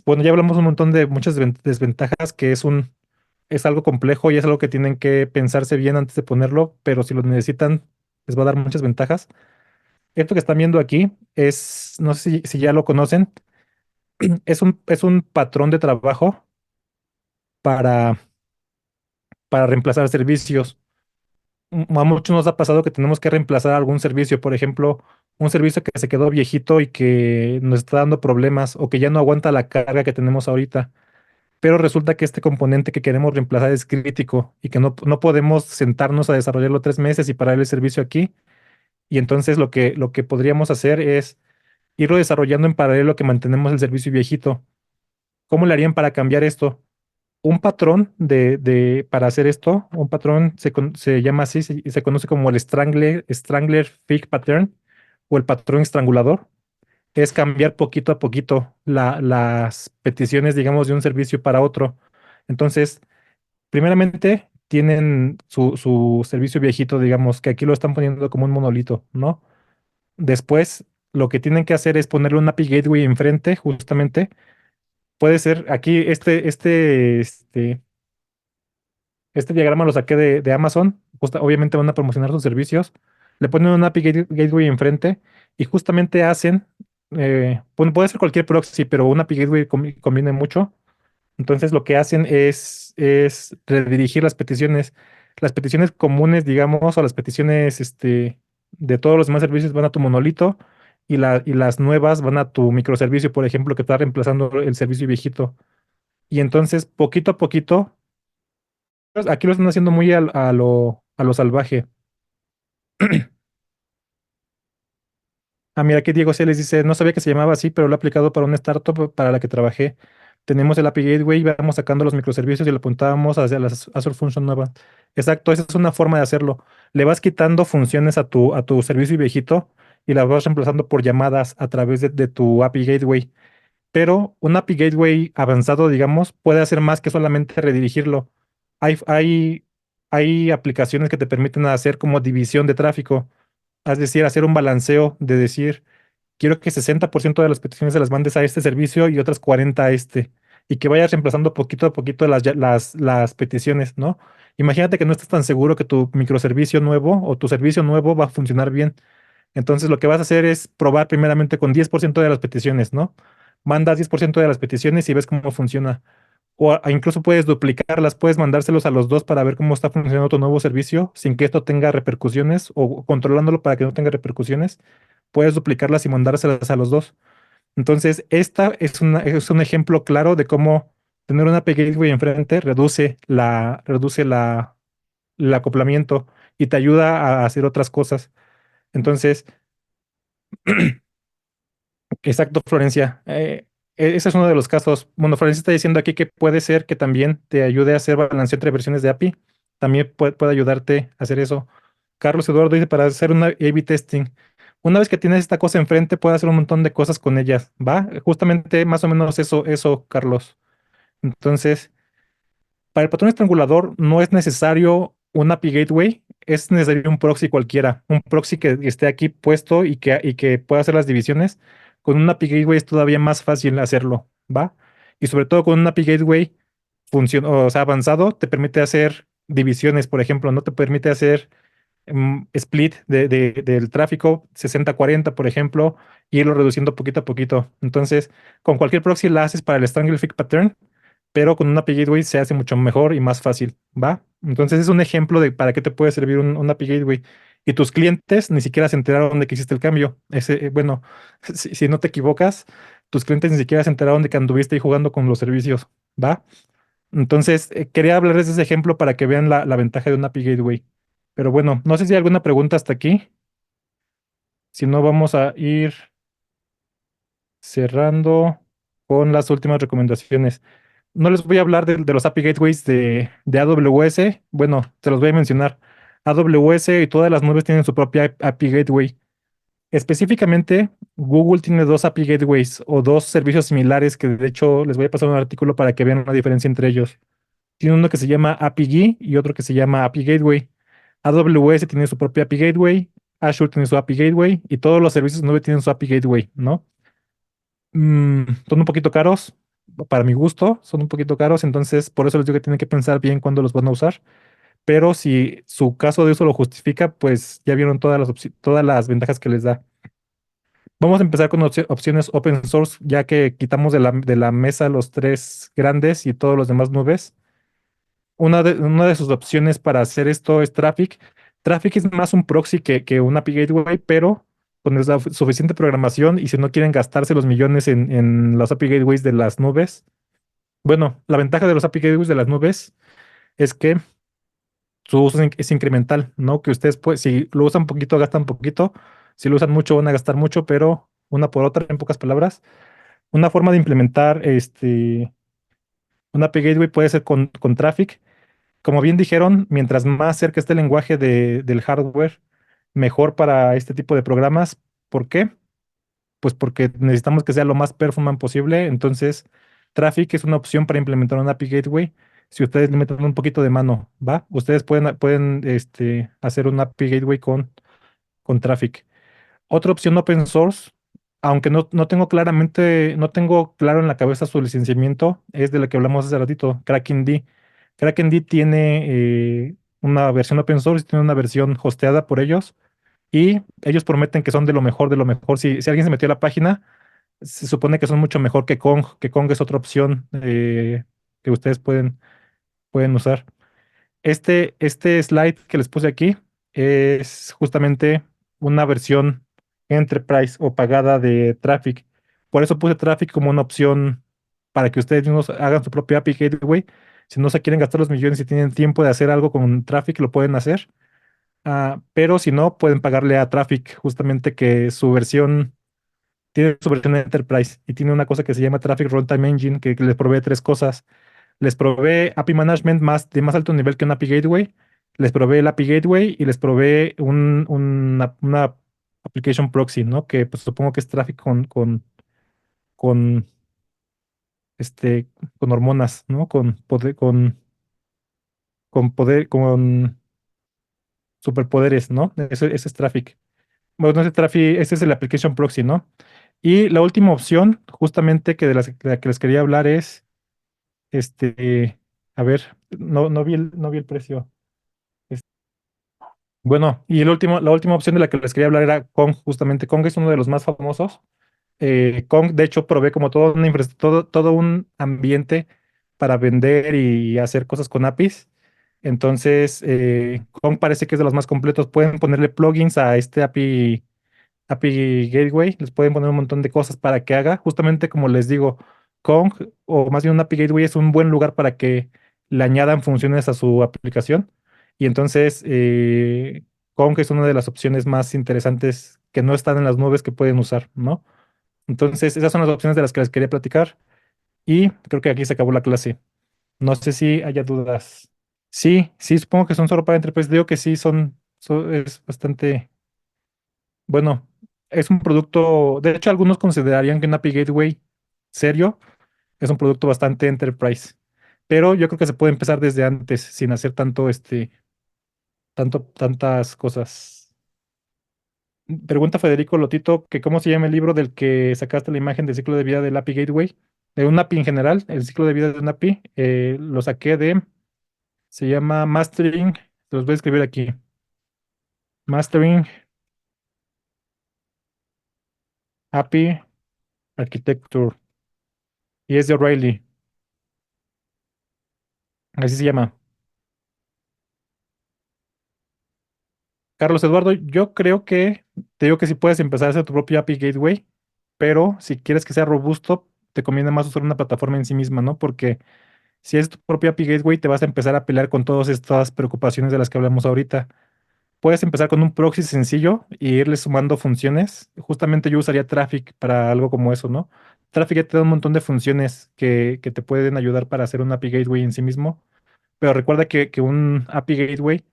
Bueno, ya hablamos un montón de muchas desventajas, es algo complejo y es algo que tienen que pensarse bien antes de ponerlo, pero si lo necesitan, les va a dar muchas ventajas. Esto que están viendo aquí no sé si ya lo conocen, es un patrón de trabajo para, para reemplazar servicios. A muchos nos ha pasado que tenemos que reemplazar algún servicio, por ejemplo, un servicio que se quedó viejito y que nos está dando problemas o que ya no aguanta la carga que tenemos ahorita. Pero resulta que este componente que queremos reemplazar es crítico y que no podemos sentarnos a desarrollarlo 3 meses y parar el servicio aquí. Y entonces lo que podríamos hacer es irlo desarrollando en paralelo que mantenemos el servicio viejito. ¿Cómo le harían para cambiar esto? Un patrón para hacer esto, un patrón se llama así, se conoce como el Strangler Fig Pattern o el patrón estrangulador. Es cambiar poquito a poquito las peticiones, digamos, de un servicio para otro. Entonces, primeramente, tienen su servicio viejito, digamos, que aquí lo están poniendo como un monolito, ¿no? Después, lo que tienen que hacer es ponerle un API Gateway enfrente, justamente. Puede ser aquí este diagrama lo saqué de Amazon. Obviamente van a promocionar sus servicios. Le ponen un API Gateway enfrente y justamente puede ser cualquier proxy, pero un API Gateway conviene mucho. Entonces lo que hacen es redirigir las peticiones comunes, digamos, o las peticiones de todos los demás servicios van a tu monolito y las nuevas van a tu microservicio, por ejemplo, que está reemplazando el servicio viejito. Y entonces, poquito a poquito, pues, aquí lo están haciendo muy a lo salvaje. Ah, mira, aquí Diego C. les dice, no sabía que se llamaba así, pero lo he aplicado para una startup para la que trabajé. Tenemos el API Gateway, vamos sacando los microservicios y lo apuntábamos hacia las Azure Function nueva. Exacto, esa es una forma de hacerlo. Le vas quitando funciones a tu servicio viejito y las vas reemplazando por llamadas a través de tu API Gateway. Pero un API Gateway avanzado, digamos, puede hacer más que solamente redirigirlo. Hay, hay, hay aplicaciones que te permiten hacer como división de tráfico, es decir, hacer un balanceo de decir, quiero que 60% de las peticiones se las mandes a este servicio y otras 40 a este, y que vayas reemplazando poquito a poquito las peticiones, ¿no? Imagínate que no estás tan seguro que tu microservicio nuevo o tu servicio nuevo va a funcionar bien. Entonces lo que vas a hacer es probar primeramente con 10% de las peticiones, ¿no? Mandas 10% de las peticiones y ves cómo funciona. Incluso puedes duplicarlas, puedes mandárselos a los dos para ver cómo está funcionando tu nuevo servicio sin que esto tenga repercusiones o controlándolo para que no tenga repercusiones. Puedes duplicarlas y mandárselas a los dos. Entonces, esta es un ejemplo claro de cómo tener una API Gateway enfrente reduce el acoplamiento y te ayuda a hacer otras cosas. Entonces, exacto, Florencia. Ese es uno de los casos. Bueno, Florencia está diciendo aquí que puede ser que también te ayude a hacer balanceo entre versiones de API. También puede ayudarte a hacer eso. Carlos Eduardo dice para hacer una A/B testing. Una vez que tienes esta cosa enfrente, puedes hacer un montón de cosas con ellas, ¿va? Justamente más o menos eso, Carlos. Entonces, para el patrón estrangulador no es necesario un API gateway, es necesario un proxy cualquiera, un proxy que esté aquí puesto y que pueda hacer las divisiones. Con un API gateway es todavía más fácil hacerlo, ¿va? Y sobre todo con un API gateway o sea, avanzado, te permite hacer divisiones, por ejemplo, no te permite hacer split del tráfico 60-40, por ejemplo, y irlo reduciendo poquito a poquito. Entonces, con cualquier proxy la haces para el Strangle Fig Pattern, pero con una API Gateway se hace mucho mejor y más fácil, ¿va? Entonces es un ejemplo de para qué te puede servir un API Gateway. Y tus clientes ni siquiera se enteraron de que hiciste el cambio. Bueno, si no te equivocas, tus clientes ni siquiera se enteraron de que anduviste ahí jugando con los servicios, ¿va? Entonces, quería hablarles de ese ejemplo para que vean la ventaja de un API Gateway. Pero bueno, no sé si hay alguna pregunta hasta aquí. Si no, vamos a ir cerrando con las últimas recomendaciones. No les voy a hablar de los API Gateways de AWS. Bueno, te los voy a mencionar. AWS y todas las nubes tienen su propia API Gateway. Específicamente, Google tiene dos API Gateways o dos servicios similares que de hecho les voy a pasar un artículo para que vean la diferencia entre ellos. Tiene uno que se llama API y otro que se llama API Gateway. AWS tiene su propia API Gateway, Azure tiene su API Gateway y todos los servicios nube tienen su API Gateway, ¿no? Son un poquito caros, para mi gusto, son un poquito caros, entonces por eso les digo que tienen que pensar bien cuándo los van a usar. Pero si su caso de uso lo justifica, pues ya vieron todas las ventajas que les da. Vamos a empezar con opciones open source, ya que quitamos de la mesa los tres grandes y todos los demás nubes. Una de sus opciones para hacer esto es Traffic. Traffic es más un proxy que un API Gateway, pero con la suficiente programación y si no quieren gastarse los millones en los API Gateways de las nubes. Bueno, la ventaja de los API Gateways de las nubes es que su uso es incremental, ¿no? Que ustedes, pues, si lo usan poquito, gastan poquito. Si lo usan mucho, van a gastar mucho, pero una por otra, en pocas palabras. Una forma de implementar un API Gateway puede ser con Traffic. Como bien dijeron, mientras más cerca esté el lenguaje del hardware, mejor para este tipo de programas. ¿Por qué? Pues porque necesitamos que sea lo más performant posible. Entonces, Traffic es una opción para implementar un API Gateway. Si ustedes le meten un poquito de mano, ¿va? Ustedes pueden hacer un API Gateway con Traffic. Otra opción open source, aunque no tengo claro en la cabeza su licenciamiento, es de la que hablamos hace ratito, KrakenD. KrakenD tiene una versión open source, tiene una versión hosteada por ellos y ellos prometen que son de lo mejor de lo mejor. Si alguien se metió a la página, se supone que son mucho mejor que Kong es otra opción que ustedes pueden usar. Este slide que les puse aquí es justamente una versión Enterprise o pagada de Traffic. Por eso puse Traffic como una opción para que ustedes mismos hagan su propia API Gateway. Si no se quieren gastar los millones y tienen tiempo de hacer algo con Traffic, lo pueden hacer. Pero si no, pueden pagarle a Traffic, justamente que tiene su versión Enterprise y tiene una cosa que se llama Traffic Runtime Engine, que les provee tres cosas. Les provee API Management de más alto nivel que un API Gateway. Les provee el API Gateway y les provee una Application Proxy, ¿no? Que pues, supongo que es tráfico con, este, con hormonas, ¿no? Con superpoderes, ¿no? Ese es Traffic. Bueno, ese es el Application Proxy, ¿no? Y la última opción, justamente de la que les quería hablar es, este, a ver, no vi el precio. Bueno, y la última opción de la que les quería hablar era Kong, justamente. Kong es uno de los más famosos. Kong, de hecho, provee como todo un ambiente para vender y hacer cosas con APIs. Entonces, Kong parece que es de los más completos. Pueden ponerle plugins a este API, API Gateway, les pueden poner un montón de cosas para que haga. Justamente como les digo, Kong, o más bien un API Gateway, es un buen lugar para que le añadan funciones a su aplicación. Y entonces, Kong es una de las opciones más interesantes que no están en las nubes que pueden usar, ¿no? Entonces, esas son las opciones de las que les quería platicar. Y creo que aquí se acabó la clase. No sé si haya dudas. Sí, sí, supongo que son solo para Enterprise. Digo que sí, es bastante. Bueno, es un producto, de hecho algunos considerarían que un API Gateway serio es un producto bastante enterprise, pero yo creo que se puede empezar desde antes sin hacer tantas cosas. Pregunta Federico Lotito que cómo se llama el libro del que sacaste la imagen del ciclo de vida del API Gateway, de un API en general, el ciclo de vida de un API, lo saqué se llama Mastering, te los voy a escribir aquí, Mastering API Architecture, y es de O'Reilly, así se llama. Carlos Eduardo, yo creo que te digo que si puedes empezar a hacer tu propio API Gateway, pero si quieres que sea robusto, te conviene más usar una plataforma en sí misma, ¿no? Porque si es tu propio API Gateway, te vas a empezar a pelear con todas estas preocupaciones de las que hablamos ahorita. Puedes empezar con un proxy sencillo y irle sumando funciones. Justamente yo usaría Traffic para algo como eso, ¿no? Traffic ya te da un montón de funciones que te pueden ayudar para hacer un API Gateway en sí mismo, pero recuerda que un API Gateway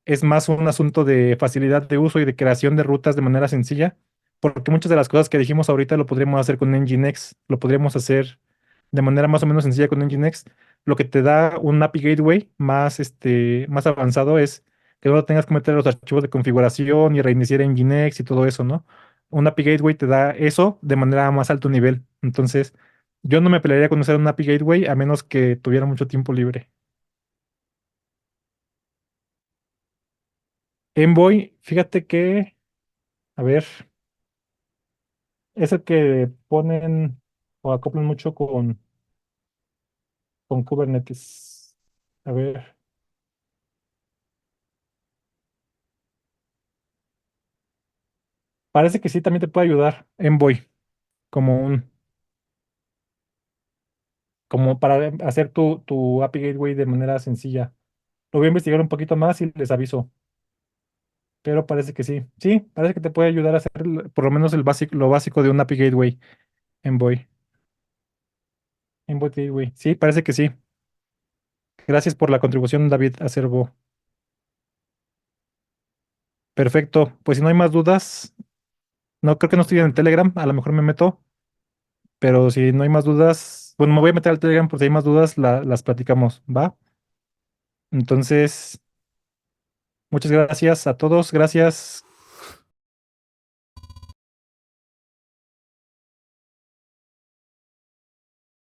es más un asunto de facilidad de uso y de creación de rutas de manera sencilla, porque muchas de las cosas que dijimos ahorita lo podríamos hacer con Nginx, lo podríamos hacer de manera más o menos sencilla con Nginx. Lo que te da un API Gateway más avanzado es que no tengas que meter los archivos de configuración y reiniciar Nginx y todo eso, ¿no? Un API Gateway te da eso de manera más alto nivel. Entonces, yo no me pelearía con usar un API Gateway a menos que tuviera mucho tiempo libre. Envoy, fíjate que, a ver. Es el que ponen o acoplan mucho con Kubernetes. A ver, parece que sí, también te puede ayudar Envoy, como como para hacer tu API Gateway de manera sencilla. Lo voy a investigar un poquito más y les aviso, pero parece que sí. Sí, parece que te puede ayudar a hacer por lo menos lo básico de un API Gateway, Envoy. Envoy Gateway. Sí, parece que sí. Gracias por la contribución, David Acervo. Perfecto. Pues si no hay más dudas, no creo que no estoy en el Telegram, a lo mejor me meto. Pero si no hay más dudas, bueno, me voy a meter al Telegram por si hay más dudas, las platicamos, ¿va? Entonces, muchas gracias a todos, gracias.